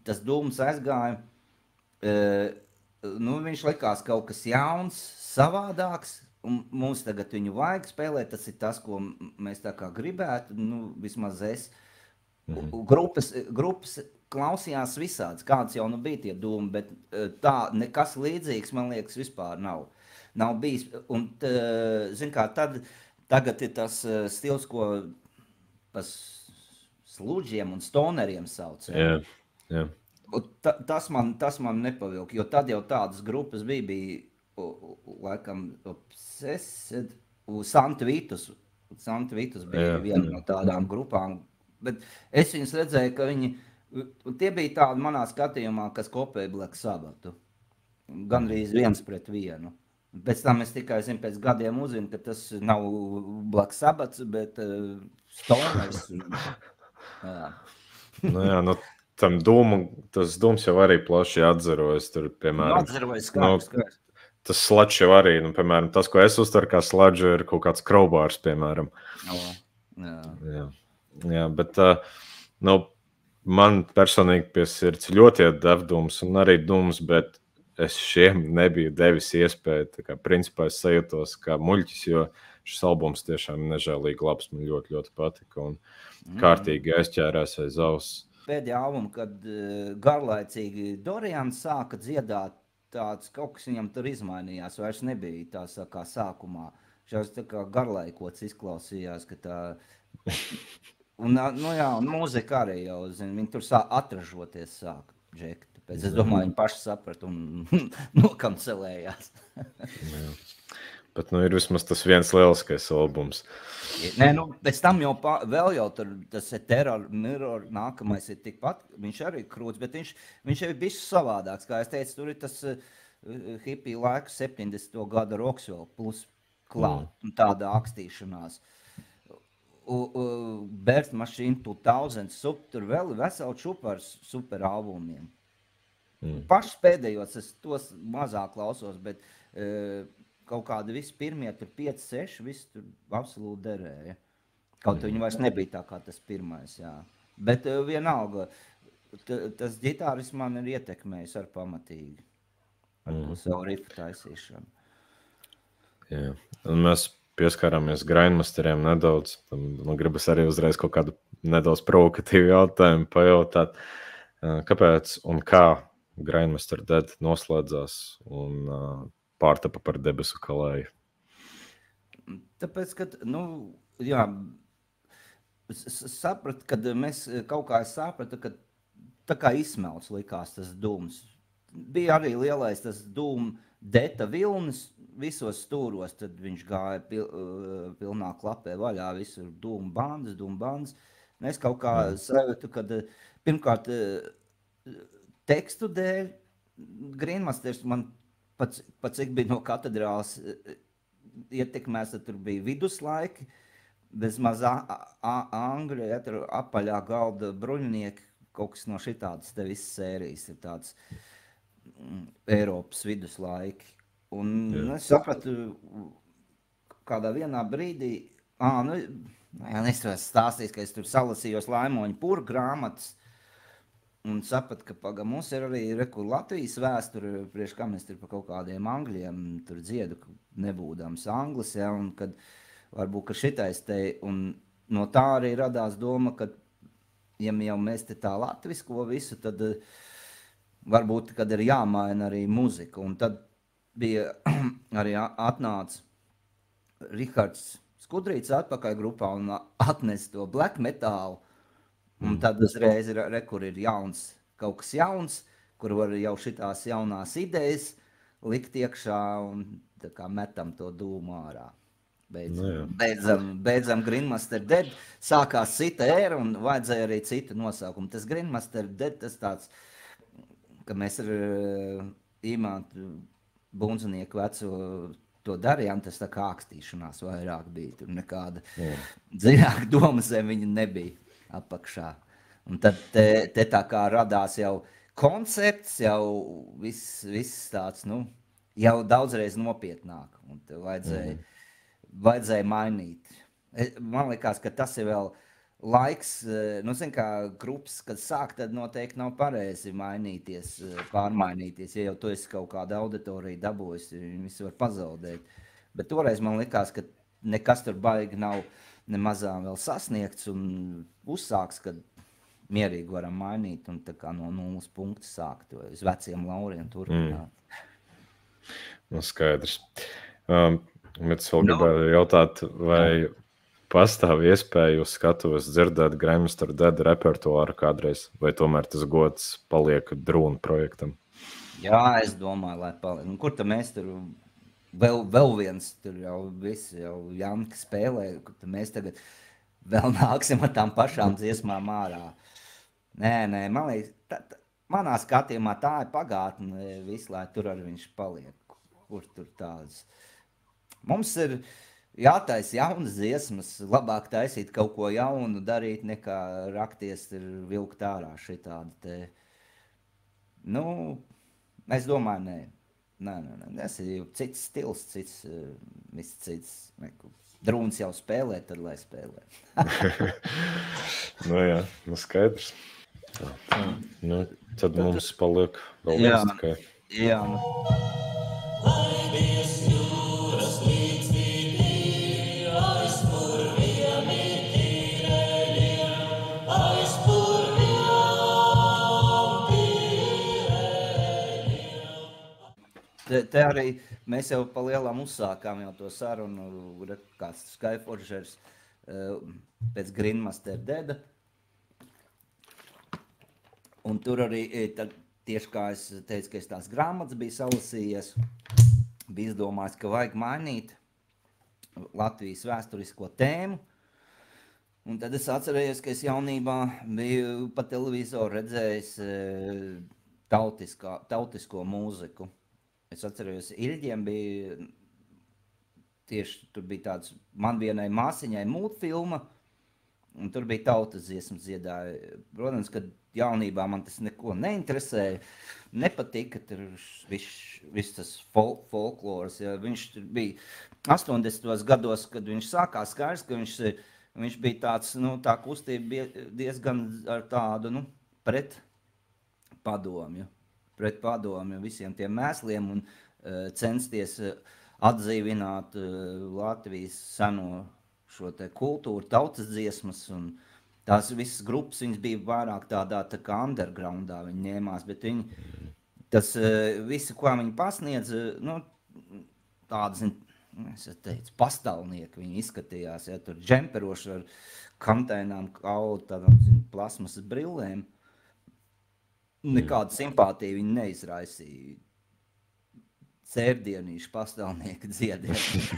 tas dūms aizgāja, viņš likās kaut kas jauns, savādāks, un mums tagad viņu vajag spēlēt, tas ir tas, ko mēs tā kā gribētu, vismaz es. Grupas klausījās visāds, kāds jau bija tie dūmi, bet tā nekas līdzīgs, man liekas, vispār nav bijis. Un, zin kā, tagad ir tas stils, ko pa sludžiem un stoneriem sauc. Jā. Tas man nepavilk, jo tad jau tādas grupas bija laikam Santi Vitus. Santi Vitus bija viena no tādām grupām, bet es viņus redzēju, ka tie bija tādi manā skatījumā, kas kopēja Black Sabbathu. Gandrīz 1-1. Pēc tam es tikai pēc gadiem uzzinu, ka tas nav Black Sabbath, bet Stoners. Tas dūms jau arī plaši atzarojas. Tur, piemēram, atzarojas skaidrs. Tas sludge jau arī, piemēram, tas, ko es uztveru kā sludge, ir kaut kāds crowbars, piemēram. Jā, bet man personīgi pie sirds ļoti iet devdums un arī dūms, bet es šiem nebiju devis iespēju. Tā kā principā es sajūtos kā muļķis, jo šis albums tiešām nežēlīgi labs, man ļoti, ļoti patika un kārtīgi aizķērās aiz auss. Pēdējā albuma, kad garlaicīgi Dorians sāka dziedāt, kaut kas viņam tur izmainījās, vairs nebija tā kā sākumā. Šās tā kā garlaikots izklausījās, ka tā... Un mūzika arī jau, viņi tur atražoties sāk, Džeki. Tāpēc es domāju, viņi paši saprat un nokancelējās. Bet ir vismaz tas viens lieliskais albums. Nē, pēc tam vēl jau tur tas Terror Mirror nākamais ir tikpat, viņš arī krūts, bet viņš ir bijis savādāks. Kā es teicu, tur ir tas hippie laiku 70. gada roks vēl plus klāt, un tāda akstīšanās. Birth Machine 2000, tur vēl veseli čupa ar super albumiem. Pašs pēdējos, es tos mazāk klausos, bet kaut kādi visi pirmie, tur 5-6, visi tur absolūti derēja. Kaut viņi vairs nebija tā kā tas pirmais, jā. Bet vienalga, tas ģitāris man ir ietekmējis ar pamatīgi. Ar to savu rifu taisīšanu. Jā, un mēs pieskārāmies Grindmasteriem nedaudz. Man gribas arī uzreiz kaut kādu nedaudz provokatīvu jautājumu pajautāt. Kāpēc un kā Grindmaster Dead noslēdzās un pārtapa par Debesu kalēju? Tāpēc, kad, sapratu, kad mēs kaut kā sapratu, ka tā kā izsmelts likās tas dūms. Bija arī lielais tas dūm deta vilnis visos stūros, tad viņš gāja pilnā klapē vaļā, visur dūm bandas. Es kaut kā sajūtu, kad pirmkārt tekstu dēļ Grindmasters man pat cik bija no katedrāls ietekmēs, tad tur bija viduslaiki, bezmaz angļu, tur apaļā galda bruņinieki, kaut kas no šitādas te visas sērijas ir tāds Eiropas viduslaiki. Un es sapratu, kādā vienā brīdī, es stāstīju, ka es tur salasījos Laimoņa Pura grāmatas, un sapratu, ka mums ir arī Latvijas vēsture, priekš kā mēs tur pa kaut kādiem angļiem tur dziedu, nebūdams anglis, ja, un kad varbūt, ka šitais te, un no tā arī radās doma, ka, ja jau mēs te tā latvisko visu, tad varbūt, kad ir jāmaina arī muzika, un tad bija arī atnāca Rihards Skudrīts atpakaļ grupā un atnes to black metalu. Un tad uzreiz kur ir jauns, kaut kas jauns, kur var jau šitās jaunās idejas likt iekšā un tā kā metam to dūmu ārā. Beidzam Grindmaster Dead, sākās cita ēra un vajadzēja arī citu nosaukumu. Tas Grindmaster Dead, tas tāds, ka mēs ar Īmantu Bunzinieku veco to darījām, tas tā kā ākstīšanās vairāk bija. Tur nekāda dziļāka doma zem viņa nebija apakšā. Un tad te tā kā radās jau koncepts, jau viss tāds, jau daudzreiz nopietnāk. Un te vajadzēja mainīt. Man liekas, ka tas ir vēl laiks, nu, zin kā grupas, kad sāk, tad noteikti nav pareizi mainīties, pārmainīties. Ja jau tu esi kaut kādu auditoriju dabūjis, viņi visi var pazaudēt. Bet toreiz man likās, ka nekas tur baigi nav nemazām vēl sasniegts un uzsāks, kad mierīgi varam mainīt un tā kā no 0 punktu sākt, vai uz veciem lauriem turpināt. Nu, skaidrs. Bet es vēl gribēju jautāt, vai pastāv iespēja uz skatuves dzirdēt Grammy Dead repertuāru kādreiz, vai tomēr tas gods paliek Drūna projektam? Jā, es domāju, lai paliek. Un kur tad mēs tur vēl viens, tur jau visi, jau Janka spēlē, kur tad mēs tagad vēl nāksim ar tām pašām dziesmām ārā. Nē, man liekas, manā skatījumā tā ir pagātne visu, lai tur arī viņš paliek. Kur tur tāds? Mums ir jātaisa jaunas dziesmas, labāk taisīt kaut ko jaunu, darīt nekā rakties ir vilkt ārā šitādi te. Nu, es domāju, nē. Tas ir cits stils, viss cits. Drūns jau spēlē, tad lai spēlē. Nu jā, nu skaidrs. Nu, tad mums paliek vēl viens tikai. Jā. Te arī mēs jau pa lielām uzsākām jau to sarunu, kāds Skyforgers pēc Grindmaster Deada. Un tur arī, tad, tieši kā es teicu, ka es tās grāmatas biju salasījies, biju izdomājis, ka vajag mainīt Latvijas vēsturisko tēmu. Un tad es atcerējos, ka es jaunībā biju pa televizoru redzējis tautisko mūziku. Es atcerējos, Ilģiem bija tieši, tur bija tāds, man vienai māsiņai mūtfilma, un tur bija tautas dziesmas dziedāja. Protams, ka jaunībā man tas neko neinteresēja, nepatika, tur viss tas folkloras. Ja. Viņš bija 80. gados, kad viņš sākās skaidrs, ka viņš bija tāds, nu, tā kustība bija diezgan ar tādu, nu, pret padomju visiem tiem mēsliem un censties atdzīvināt Latvijas seno šo te kultūru, tautas dziesmas un tās visas grupas, viņas bija vairāk tādā tā kā undergroundā viņi ņēmās, bet tas visu, ko viņi pasniedz, nu, tādas, es teicu, pastāvnieki viņi izskatījās, ja, tur džemperoši ar kantainām kaulu, tādām, plasmasas brillēm. Nekāda simpātija viņi neizraisīja. Cērdienīši pastāvnieki dziedēja.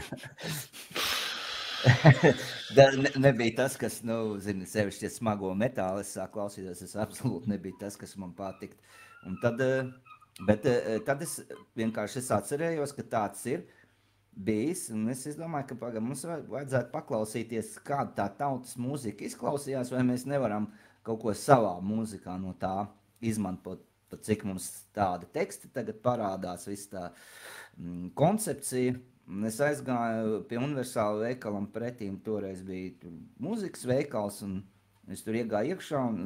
Nebija tas, kas, nu, zini, sevišķi smago metālu, es sāku klausīties, es absolūti nebija tas, kas man patikt. Un tad, bet tad es vienkārši atcerējos, ka tāds ir bijis, un es domāju, ka mums vajadzētu paklausīties, kāda tā tautas mūzika izklausījās, vai mēs nevaram kaut ko savā mūzikā no tā izmantot, pat cik mums tāda teksta tagad parādās, viss tā koncepcija. Es aizgāju pie Universāla veikalam pretīm, toreiz bija mūzikas veikals, un es tur iegāju iekšā, un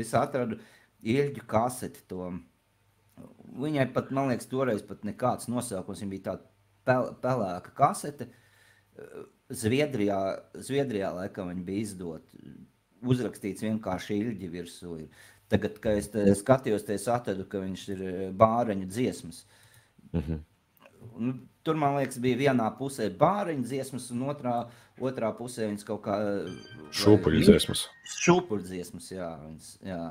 es atradu Ilģu kaseti to. Viņai pat, man liekas, toreiz pat nekāds nosaukums, viņa bija tāda pelēka kasete. Zviedrijā laikam viņa bija izdot, uzrakstīts vienkārši Ilģi virsū. Tagad, kad es skatījos, es atradu, ka viņš ir bāreņu dziesmas. Tur, man liekas, bija vienā pusē bāreņu dziesmas, un otrā pusē viņas kaut kā... Šūpuļu dziesmas. Šūpuļu dziesmas, jā.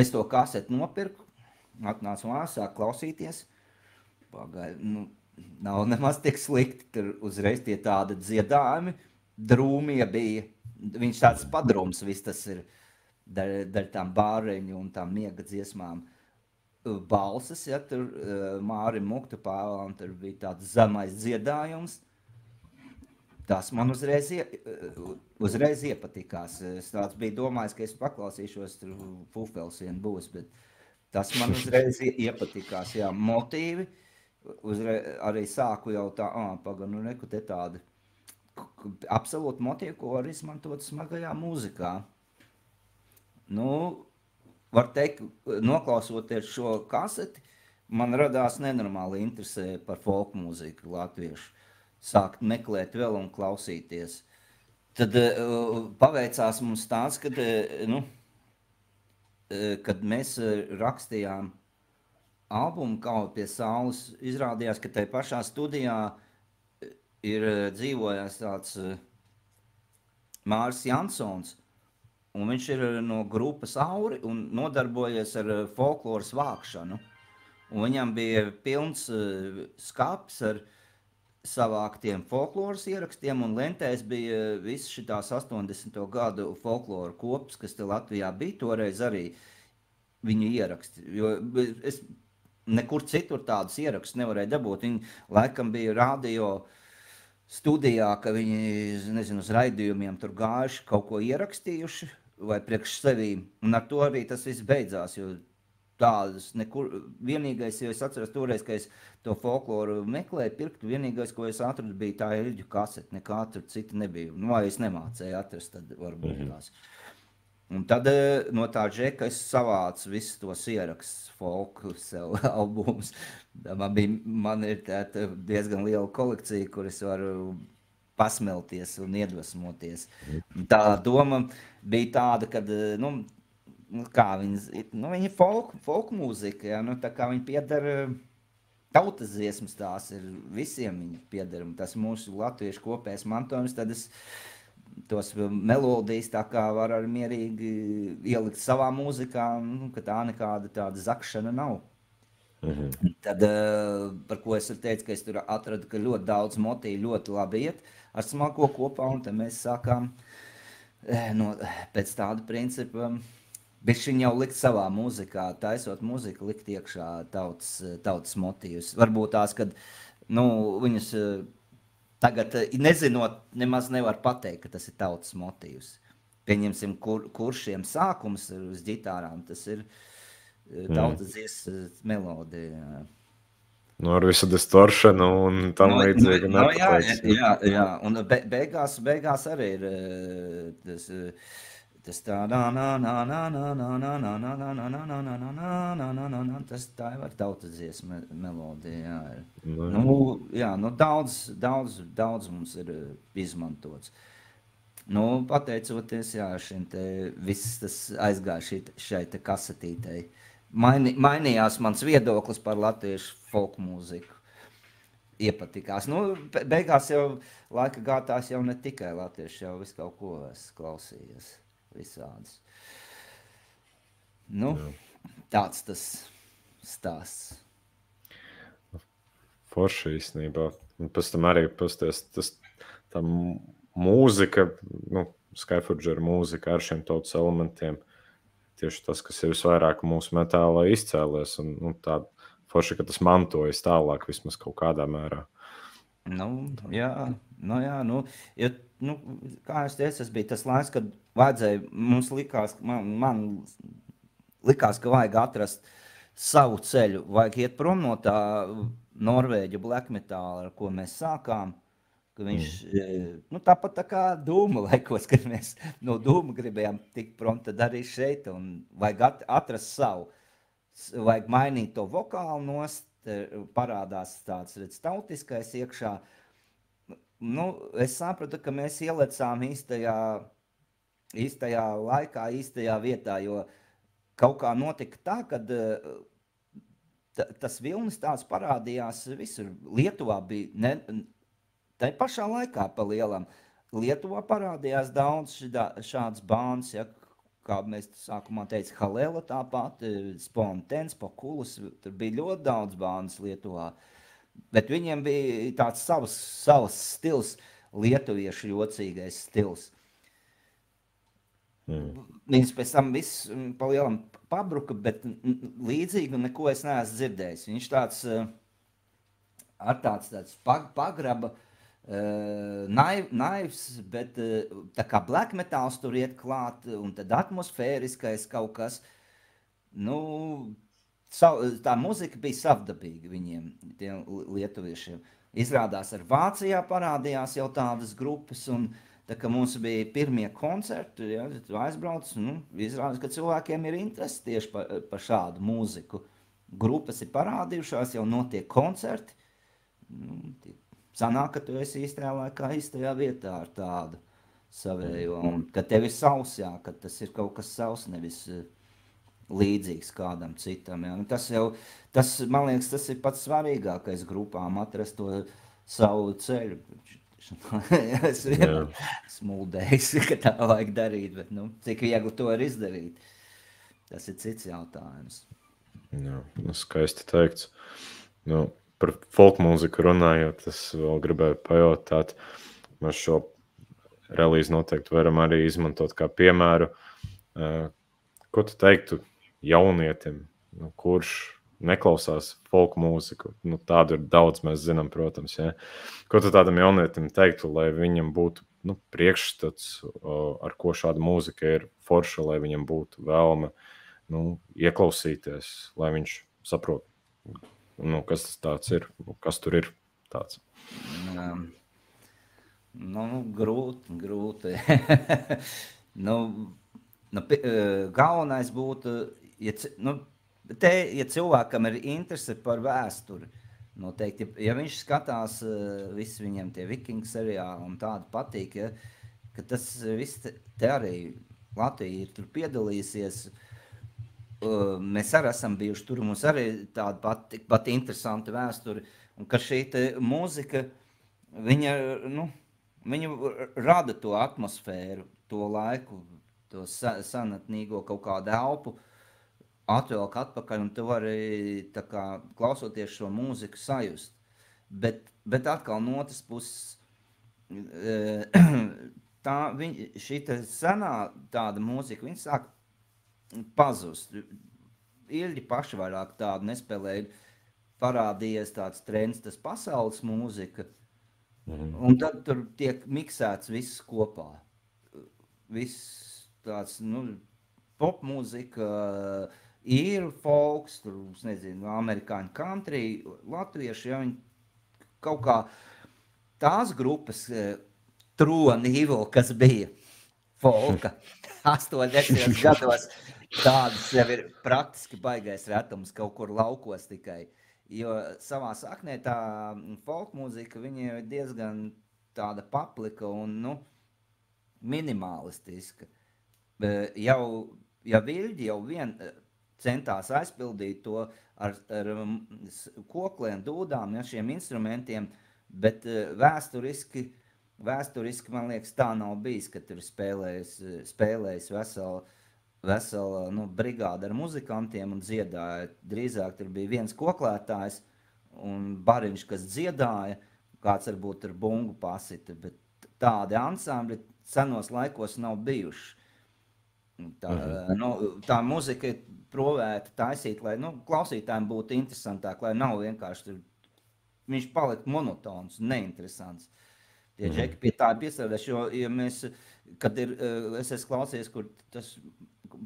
Es to kaseti nopirku, atnācu mājās, sāku klausīties. Pagāju, nav nemaz tik slikti, tur uzreiz tie tādi dziedājumi, drūmie bija. Viņš tāds padrums, viss tas ir dar tām bāreņu un tām miega dziesmām. Balsas, ja, tur Mārim Muktupālam, tur bija tāds zemais dziedājums. Tas man uzreiz iepatikās. Es tāds biju domājis, ka es paklausīšos, tur Fufels vien būs, bet tas man uzreiz iepatikās, jā, motīvi. Arī sāku jau tā, reku te tādi absolūti motīvi, ko var izmantot smagajā mūzikā. Nu, var teikt, noklausoties šo kaseti, man radās nenormāli interese par folk mūziku latviešu. Sākt meklēt vēl un klausīties. Tad paveicās mums tāds, kad mēs rakstījām albumu Kalvi pie saules, izrādījās, ka tai pašā studijā ir dzīvojās tāds Māris Jansons, un viņš ir no grupas Auri un nodarbojies ar folkloras vākšanu. Un viņam bija pilns skapis ar savāktiem folkloras ierakstiem, un lentēs bija viss šitās 80. gadu folklora kops, kas te Latvijā bija, toreiz arī viņu ieraksti. Jo es nekur citur tādus ierakstus nevarēju dabūt. Viņi laikam bija radio studijā, ka viņi, nezinu, uz raidījumiem tur gājuši, kaut ko ierakstījuši vai priekš sevīm, un ar to arī tas viss beidzās, jo tādas nekur, vienīgais, jo es atceros toreiz, ka es to folkloru meklēju, pirktu, vienīgais, ko es atradu, bija tā Eļģu kasete, nekā tur cita nebija, nu, vai es nemācēju atrast, tad varbūt tās. Un tad no tā džeka es savācu visus tos ierakstus, folku sev albumus. Man ir tāda diezgan liela kolekcija, kur es varu pasmelties un iedvesmoties. Un tā doma bija tāda, kad, kā viņi folk mūzika, ja, tā kā viņi pieder tautas dziesmas, tās ir visiem viņi pieder, un tas mūsu latviešu kopējs mantojums, tad es tos melodijas tā kā var arī mierīgi ielikt savā mūzikā, ka tā nekāda tāda zakšana nav. Tad, par ko es teicu, ka es tur atradu, ka ļoti daudz motīvi ļoti labi iet ar smago kopā, un tad mēs sākām pēc tāda principa bišķiņ jau likt savā mūzikā, taisot mūziku, likt iekšā tautas motīvus. Varbūt tās, kad, viņus tagad, nezinot, nemaz nevar pateikt, ka tas ir tautas motīvs. Pieņemsim, kuršiem sākums uz ģitārām, tas ir tautas dziesmas melodija. Ar visu distoršanu un tam līdzīgi. Jā, un beigās arī ir tas tā tas tā ir tautas dziesma melodija. Daudz mums ir izmantots. Pateicoties, šim te viss tas aizgāja šai te kasetītei. Mainījās mans viedoklis par latviešu folk mūziku. Iepatikās. Beigās jau laika gātās jau ne tikai latviešu, jau visu kaut ko es klausījies visādas. Tāds tas stāsts. Forši īstenībā. Un pēc tam arī tā mūzika, Skyforger mūzika ar šiem tautas elementiem, tieši tas, kas ir visvairāk mūsu metālā izcēlies, un tā forši, ka tas mantojas tālāk vismaz kaut kādā mērā. Kā es teicu, tas bija tas laiks, kad vajadzēja, mums man likās, ka vajag atrast savu ceļu, vajag iet prom no tā Norvēģu black metāla, ar ko mēs sākām, ka viņš, tāpat tā kā Dūma laikos, kad mēs no Dūma gribējām tikt prom, tad arī šeit, un vajag atrast savu, vajag mainīt to vokālu nost, parādās tāds, tautiskais iekšā. Es sapratu, ka mēs ielecām īstajā laikā, īstajā vietā, jo kaut kā notika tā, kad tas vilnis tāds parādījās visur. Lietuvā bija tai pašā laikā pa lielam. Lietuvā parādījās daudz šāds bāns, kā mēs sākumā teica, Halela tāpat, Spontens, Pokulus, tur bija ļoti daudz bānas Lietuvā. Bet viņiem bija tāds savs stils, lietuviešu jocīgais stils. Viņas pēc tam viss pa lielam pabruka, bet līdzīgi neko es neesmu dzirdējis. Viņš tāds pagraba, naivs, bet tā kā black metāls tur iet klāt, un tad atmosfēriskais kaut kas, tā muzika bija savdabīga viņiem, tiem lietuviešiem. Izrādās ar Vācijā parādījās jau tādas grupas, un tā kā mums bija pirmie koncerti, ja, tu aizbrauc, izrādās, ka cilvēkiem ir interesi tieši par šādu mūziku. Grupas ir parādījušās, jau notiek koncerti. Sanāk, ka tu esi īstajā laikā, īstajā vietā ar tādu savējo, un ka tev ir savs, jā, ka tas ir kaut kas savs, nevis līdzīgs kādam citam. Ja. Tas, man liekas, tas ir pats svarīgākais grupām, atrast to savu ceļu. Es vienmēr smuldējis, ka tā vajag darīt, bet cik viegli to var izdarīt. Tas ir cits jautājums. Jā, skaisti teikts. Par folkmūziku runājot, es vēl gribēju pajautāt. Mēs šo relīzi noteikti varam arī izmantot kā piemēru. Ko tu teiktu jaunietim, kurš neklausās folkmūziku? Tādu ir daudz, mēs zinām, protams. Ja? Ko tu tādam jaunietim teiktu, lai viņam būtu priekšstats, ar ko šāda mūzika ir forša, lai viņam būtu vēlme ieklausīties, lai viņš saprot, kas tas tāds ir, kas tur ir tāds? Grūti. Galvenais būtu, ja cilvēkam ir interese par vēsturi, noteikti, ja viņš skatās visi viņiem tie vikingu seriāli un tādi patīk, ja, ka tas viss te arī Latvija ir tur piedalīsies. Mēs arī esam bijuši tur, mums arī tāda pat interesanta vēsture, un ka šī mūzika, viņa rada to atmosfēru, to laiku, to senatnīgo kaut kādu elpu, atvelk atpakaļ, un tu vari, tā kā, klausoties šo mūziku sajust. Bet atkal no otras puses, šī senā tāda mūzika, viņa sāk pazust. Ilgi paši vairāk tādu nespēlēja, parādījies tāds trends, tas pasaules mūzika, un tad tur tiek miksēts viss kopā. Viss tāds, popmūzika, īru folks, tur, es nezinu, amerikāņu country, latvieši, ja viņi kaut kā tās grupas Troni Evil, kas bija folka 80. gados, tādas jau ir praktiski baigais retums kaut kur laukos tikai, jo savā saknē tā folkmūzika, viņa ir diezgan tāda paplika un, minimalistiska. Ja Viļģi jau vien centās aizpildīt to ar kokliem, dūdām, ja, šiem instrumentiem, bet vēsturiski, man liekas, tā nav bijis, ka tur spēlējis vesela brigāda ar muzikantiem un dziedāja. Drīzāk tur bija viens koklētājs un bariņš, kas dziedāja, kāds varbūt ar bungu pasita, bet tādi ansambļi senos laikos nav bijuši. Tā muzika ir provēta taisīt, lai klausītājiem būtu interesantāk, lai nav vienkārši tur, viņš paliek monotons, neinteresants. Tie džeki pie tā piesardēs, jo kad es esmu klausies, kur tas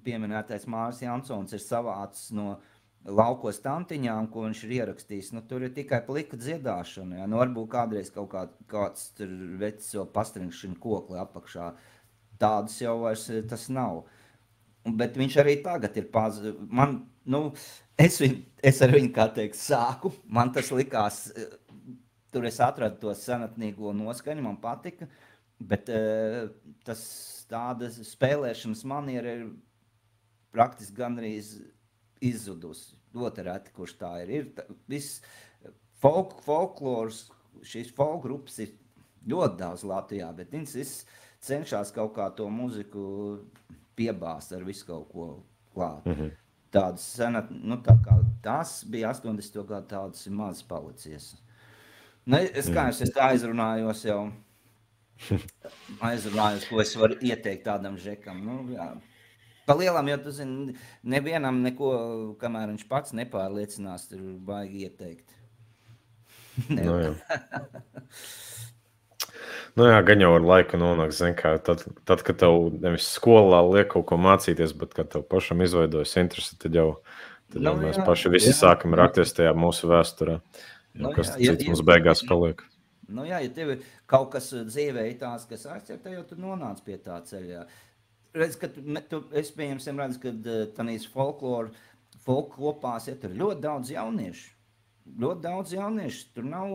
pieminētais Māris Jansons ir savācis no laukos tantiņām, ko viņš ir ierakstījis, tur ir tikai plika dziedāšana, ja? Varbūt kādreiz kāds tur vecis jau pastringšana kokli apakšā, tādas jau vairs tas nav. Bet viņš arī tagad ir es ar viņu, kā teikt, sāku, man tas likās, tur es atradu to senatnīgo noskaņu, man patika, bet tas tādas spēlēšanas maniera ir praktiski gandrīz izzudusi. Ļoti reti, kurš tā ir. Viss folklors, šīs folk grupas ir ļoti daudz Latvijā, bet viņas cenšas kaut kā to muziku piebāzt ar visu kaut ko klāt. Tādas senat, tā kā tas bija 80. gadu, tādas ir maz palicies. Es aizrunājos jau, ko es varu ieteikt tādam žekam. Pa lielam, jo tu zini, nevienam neko, kamēr viņš pats nepārliecinās, tur baigi ieteikt. Gan jau ar laiku nonāks, kā tad, kad tev nevis skolā liek kaut ko mācīties, bet kad tev pašam izveidojas interesi, tad Tad jau mēs paši visi sākam rakties tajā mūsu vēsturē. Kas cits mums beigās paliek. Nu jā, ja tev ir kaut kas dzīvē tās, kas aizcer, tad jau tu nonāc pie tā ceļā. Redz, ka es pieņemsim redzu, ka tanīs folk kopās, ja tur ļoti daudz jauniešu. Ļoti daudz jauniešu. Tur nav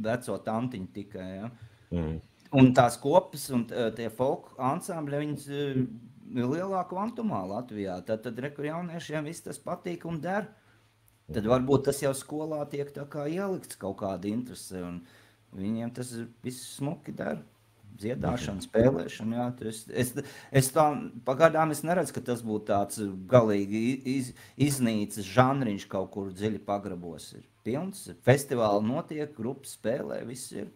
veco tantiņu tikai, ja. Un tās kopas un tie folk ansambļi, viņas ir lielā kvantumā Latvijā. Tad reku jauniešiem viss tas patīk un der. Tad varbūt tas jau skolā tiek tā kā ielikts kaut kāda interese, un viņiem tas viss smuki der. Dziedāšana, spēlēšana, jā. Es tā pagaidām es neredzu, ka tas būtu tāds galīgi iznīcis žanriņš kaut kur dziļi pagrabos. Ir pilns, festivāli notiek, grupas spēlē, viss ir.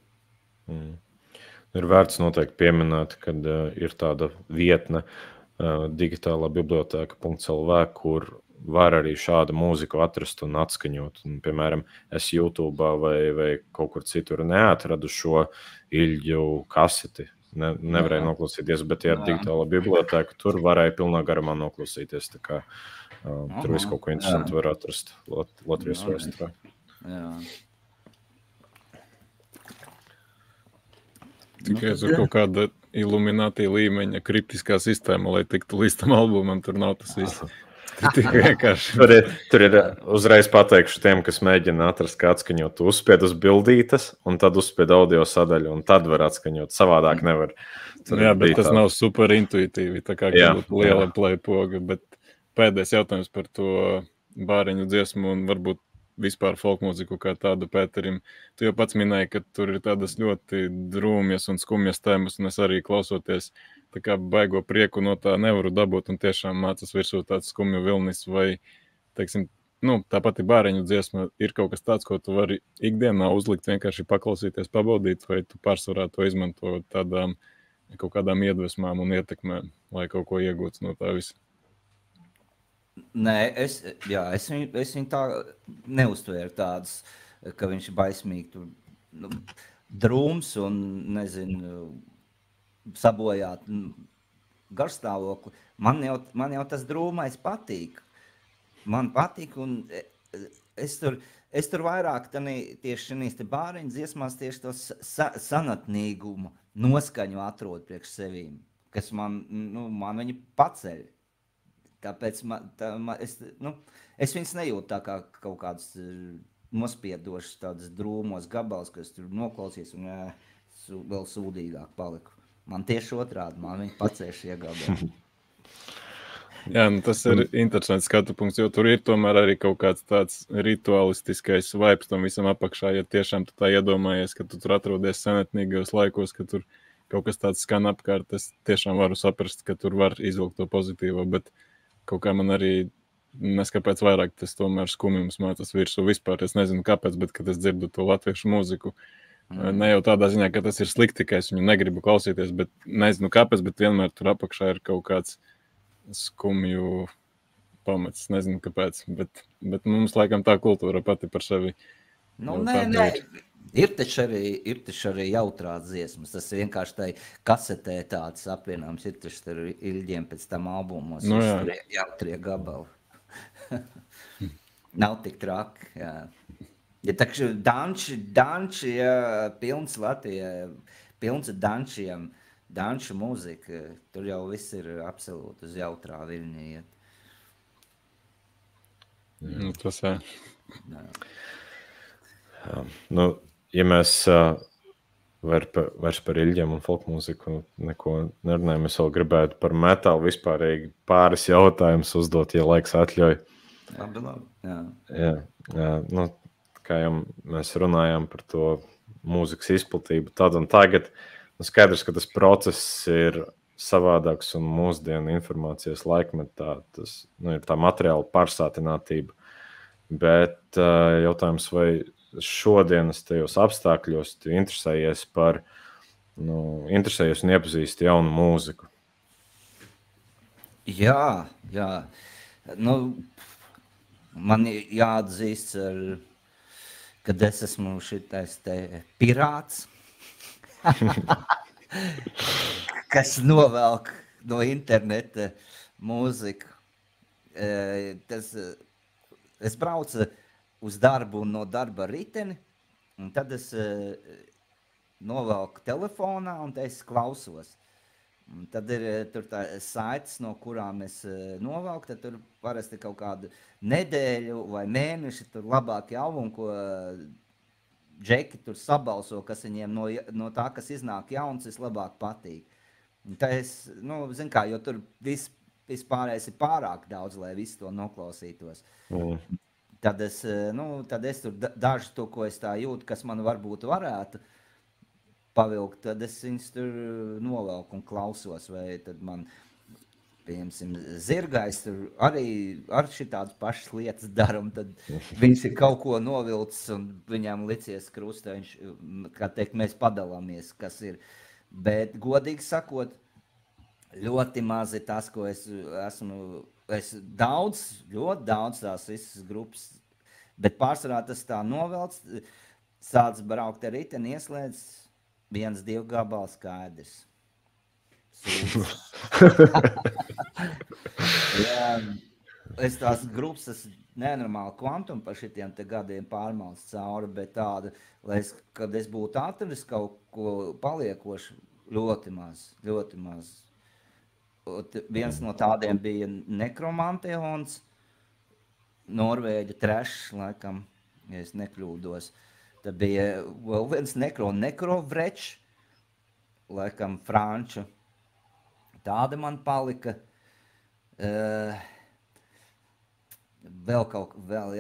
Ir vērts noteikti pieminēt, kad ir tāda vietne digitālā bibliotēka.lv, kur var arī šādu mūziku atrast un atskaņot. Un, piemēram, es YouTube vai kaut kur citur neatradu šo Ilģu kaseti. Nevarēju noklausīties, bet ja digitālā bibliotēka, tur varēja pilnā garumā noklausīties. Tā kā tur visu kaut ko interesantu var atrast Latvijas vēsturē. Tikai tur kaut kāda Illuminati līmeņa kriptiskā sistēma, lai tiktu līdz tam albumam, tur nav tas viss. Tur ir uzreiz pateikšu tiem, kas mēģina atrast, kā atskaņot. Tu uzspied uz bildītes, un tad uzspied audio sadaļu, un tad var atskaņot. Savādāk nevar. Jā, bet tas nav super intuitīvi, tā kā būtu liela playpoga. Bet pēdējais jautājums par to bāriņu dziesmu un varbūt vispār folkmūziku kā tādu, Pēterim. Tu jau pats minēji, ka tur ir tādas ļoti drūmjas un skumjas tēmas, un es arī klausoties tā kā baigo prieku no tā nevaru dabūt un tiešām mācas virsū tāds skumju vilnis vai, teiksim, tā pati bāriņu dziesma ir kaut kas tāds, ko tu vari ikdienā uzlikt, vienkārši paklausīties, pabaudīt, vai tu pārsvarā to izmanto tādām kaut kādām iedvesmām un ietekmēm, lai kaut ko iegūts no tā visa? Nē, es viņu tā neuztvēru tādas, ka viņš ir baismīgi tur drūms un, nezinu, sabojāt garstāvokli. Man jau tas drūmais patīk. Man patīk, un es tur vairāk tieši šīs bāriņu dziesmās tieši to sanatnīgumu noskaņu atrod priekš sevīm, kas man viņi paceļ. Tāpēc es viņas nejūtu tā kā kaut kādas nospiedošas tādas drūmos gabals, kas tur noklausies un vēl sūdīgāk paliku. Man tieši otrādi, man viņi pacēl šie gabali. Jā, tas ir interesants skatu punkts, jo tur ir tomēr arī kaut kāds tāds ritualistiskais vibes tam visam apakšā, ja tiešām tu tā iedomājies, ka tu tur atrodies senatnīgajos laikos, ka tur kaut kas tāds skan apkārt, es tiešām varu saprast, ka tur var izvilkt to pozitīvo, bet kaut kā man arī neskapēc vairāk tas tomēr skumjums mācas virsū vispār. Es nezinu kāpēc, bet kad es dzirdu to latviešu mūziku, ne jau tādā ziņā, ka tas ir slikti, ka es viņu negribu klausīties, bet nezinu kāpēc, bet vienmēr tur apakšā ir kaut kāds skumju pamats. Nezinu kāpēc, bet mums laikam tā kultūra pati par sevi. Nē. Ir taču arī jautrās dziesmas. Tas vienkārši tai kasetē tāds apvienojums. Ir taču ar Ilģiem pēc tam albumos. Jautrie gabali. Nav tik traki, jā. Ja taču danči, pilns Latvijā, pilns ar dančiem, danču mūzika, tur jau viss ir absolūti uz jautrā viļņa iet. Tas jā. Ja mēs vairs par Ilģiem un folkmūziku neko nerunājam, es vēl gribētu par metālu vispārīgi pāris jautājumus uzdot, ja laiks atļauj. Jā. Kā jau mēs runājām par to mūzikas izplatību tad un tagad, skaidrs, ka tas process ir savādāks un mūsdienu informācijas laikmetā, tas ir tā materiāla pārsātinātība, bet jautājums, vai šodienas tajos apstākļos tu interesējies un iepazīsti jaunu mūziku? Jā. Man jāatzīst, kad es esmu šitais te pirāts, kas novelk no interneta mūziku. es braucu uz darbu un no darba riteni, un tad es novelku telefonā un es klausos. Un tad ir tur tā saites, no kurām es novelku, tad tur parasti kaut kādu nedēļu vai mēneši tur labākie albumi, ko džeki tur sabalso, kas viņiem no tā, kas iznāk jauns, vislabāk patīk. Un tā es, zin kā, jo tur vispārējais ir pārāk daudz, lai visu to noklausītos. Tad es tur dažu to, ko es tā jūtu, kas man varbūt varētu pavilkt, tad es viņus tur novelku un klausos, vai tad man, piemēram, zirgais tur arī ar šitādas pašas lietas dara, un tad viņš ir kaut ko novilcis, un viņam licies krustā, kā teikt, mēs padalāmies, kas ir. Bet, godīgi sakot, ļoti maz ir tas, ko es ļoti daudz tās visas grupas, bet pārsvarā tas tā novelc, sāc braukt ar riteni, ieslēdz 1-2 gabali skaidrs. Jā, es tās grupas esmu nenormāli kvantumu par šitiem te gadiem pārmalst cauri, bet tāda, kad es būtu atradis kaut ko paliekoši, ļoti maz. Viens no tādiem bija Nekromanteons, Norvēģa trash, laikam, ja es nekļūdos. Tad bija vēl viens Nekrovrečs, laikam franču. Tāda man palika. Vēl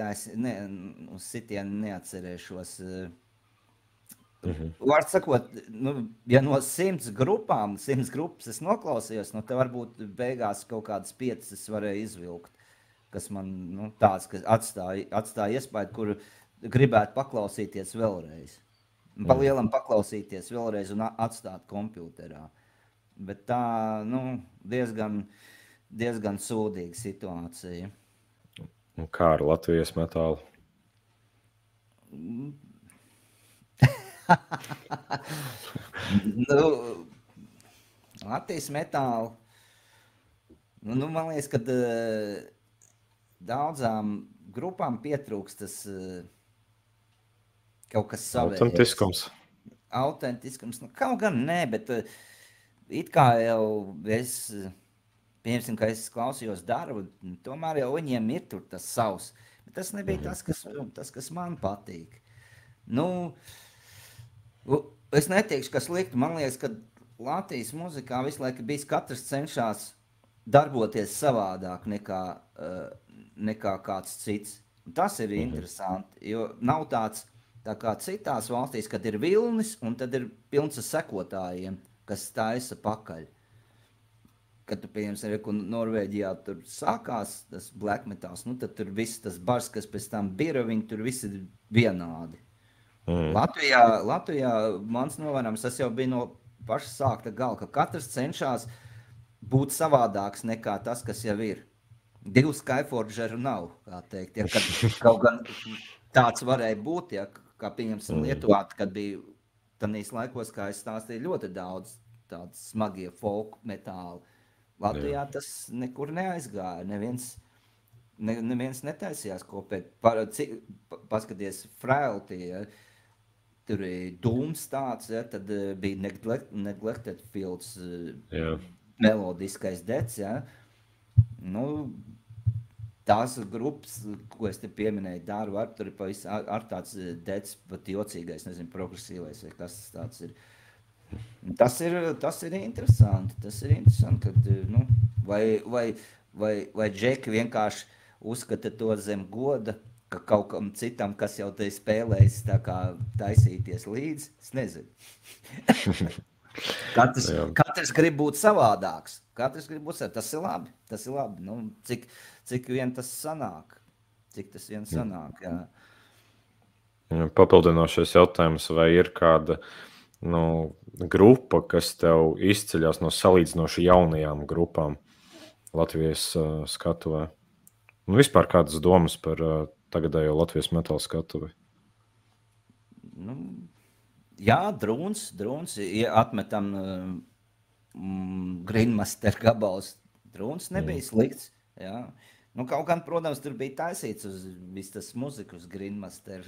es uz sitienu neatcerēšos. Var sakot, ja no 100 grupas es noklausījos, te varbūt beigās kaut kādas 5 es varēju izvilkt, kas man tāds, kas atstāja iespēju, kuru gribētu paklausīties vēlreiz. Pa lielam paklausīties vēlreiz un atstāt kompjuterā. Bet tā, diezgan sūdīga situācija. Un kā ar Latvijas metālu? Latvijas metālu. Man liekas, ka daudzām grupām pietrūkst tas kaut kas savējais. Autentiskums. Kaut gan ne, bet it kā jau es, piemēram, ka es klausījos darbu, tomēr jau viņiem ir tur tas savs. Bet tas nebija tas, kas man patīk. Es neteikšu, ka slikti. Man liekas, ka Latvijas muzikā visu laiku bijis katrs cenšas darboties savādāk nekā kāds cits. Tas ir interesanti, jo nav tāds tā kā citās valstīs, kad ir vilnis un tad ir pilns ar sekotājiem, kas taisa pakaļ. Kad tu, piemēram, Norvēģijā tur sākās tas black metals, tad tur viss tas bars, kas pēc tam bira, viņi tur visi ir vienādi. Latvijā mans novērojums, tas jau bija no paša sākta gala, ka katrs cenšas būt savādāks nekā tas, kas jau ir. 2 Skyforgeru nav, kā teikt. Ja, kaut gan tāds varēja būt, ja, kā pieņemsim Lietuvā, kad bija tanīs laikos, kā es stāstīju, ļoti daudz tādas smagie folk metāli. Latvijā tas nekur neaizgāja. Neviens netaisījās kopēt. Paskaties Frailty, ja, tur ir Dūms tāds, ja, tad bija Neglected Fields, melodiskais dets, ja. Tās grupas, ko es te pieminēju, Dāru ar, tur ir ar tāds dets pat jocīgais, nezinu, progresīvais, vai kas tāds ir. Tas ir interesanti, kad, vai džeki vienkārši uzskata to zem goda, ka kaut kam citam, kas jau te spēlējis, tā kā taisīties līdzi, es nezinu. Katrs grib būt savādāks. Tas ir labi. Cik vien tas sanāk. Jā. Papildinošais jautājums, vai ir kāda grupa, kas tev izceļās no salīdzinoši jaunajām grupām Latvijas skatuvē? Vispār kādas domas par tagadējo Latvijas metāla skatuvi? Jā, Drūns, ja atmetam Greenmaster gabals, Drūns nebija slikts, jā. Nu, kaut gan, protams, tur bija taisīts uz viss tas muzikas Grindmaster.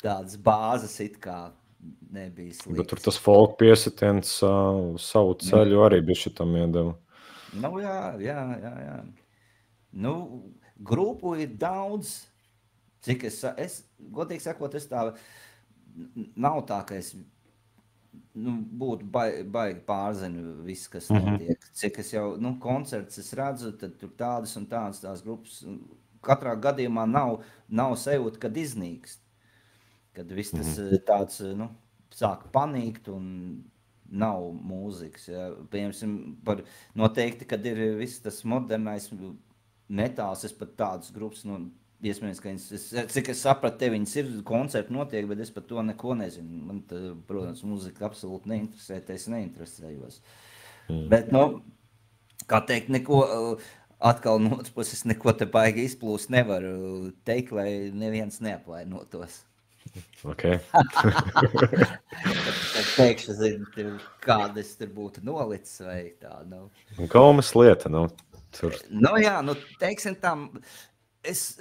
Tādas bāzes it kā nebija sliktas. Bet tur tas folk piesitiens savu ceļu arī bišķi tam iedeva. Nu, jā. Nu, grupu ir daudz. Cik es godīgi sakot, es tā nav tā, ka es būtu baigi pārzinu viss, kas notiek. Cik es jau, koncerts es redzu, tad tur tādas un tādas tās grupas. Katrā gadījumā nav sajūta, kad iznīkst. Kad viss tas tāds, sāk panīkt un nav mūzikas. Ja. Piemēram, noteikti, kad ir viss tas modernais metāls, es pat tādas grupas, iespējams, ka cik es sapratu, te viņas ir, koncerti notiek, bet es par to neko nezinu. Man, protams, mūzika absolūti neinteresē, es neinteresējos. Bet, kā teikt, neko, atkal no otras puses, neko te baigi izplūst nevaru teikt, lai neviens neapvainotos. Okay. Tad teikšu, zinu, kāda es tur būtu nolicis vai tā, Gaumas lieta, tur. Jā, teiksim tam, es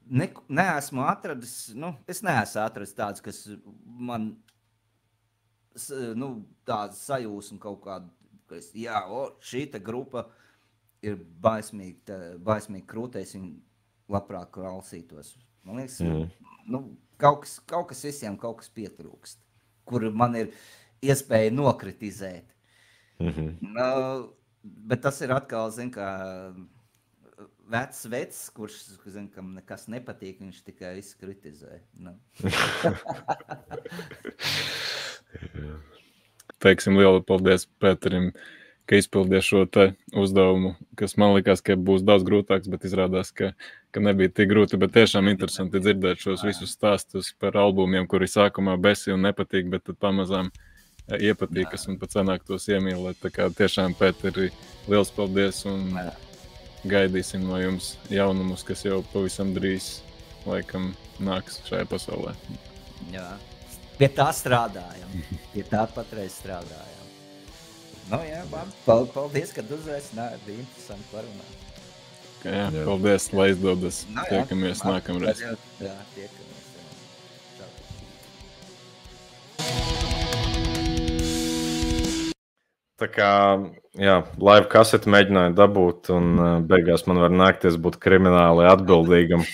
neesmu atradis, es neesmu atradis tāds, kas man, tāds sajūsma kaut kādu, ka šī ta grupa ir baismīgi krūtēs, viņi labprāk klausītos. Man liekas, kaut kas visiem kaut kas pietrūkst, kur man ir iespēja nokritizēt. Bet tas ir atkal, kā vecs, kurš, kam nekas nepatīk, viņš tikai visu kritizē. Teiksim lielu paldies Pēterim, ka izpildīja šo te uzdevumu, kas man likās, ka būs daudz grūtāks, bet izrādās, ka nebija tik grūti, bet tiešām interesanti dzirdēt šos visus stāstus par albumiem, kuri sākumā besi un nepatīk, bet tad pamazām iepatīkas un pat sanāk tos iemīlēt. Tā kā tiešām, Pēteri, liels paldies un gaidīsim no jums jaunumus, kas jau pavisam drīz laikam nāks šajā pasaulē. Jā, pie tā strādājam, pie tā patreiz strādājam. Paldies, kad uzaicinājāt, bija interesanti parunāt. Jā, paldies, lai izdodas. Tiekamies nākamreiz. Jā, tiekamies. Čau. Tā kā, live kaseti mēģināju dabūt, un beigās man var nākties būt krimināli atbildīgam.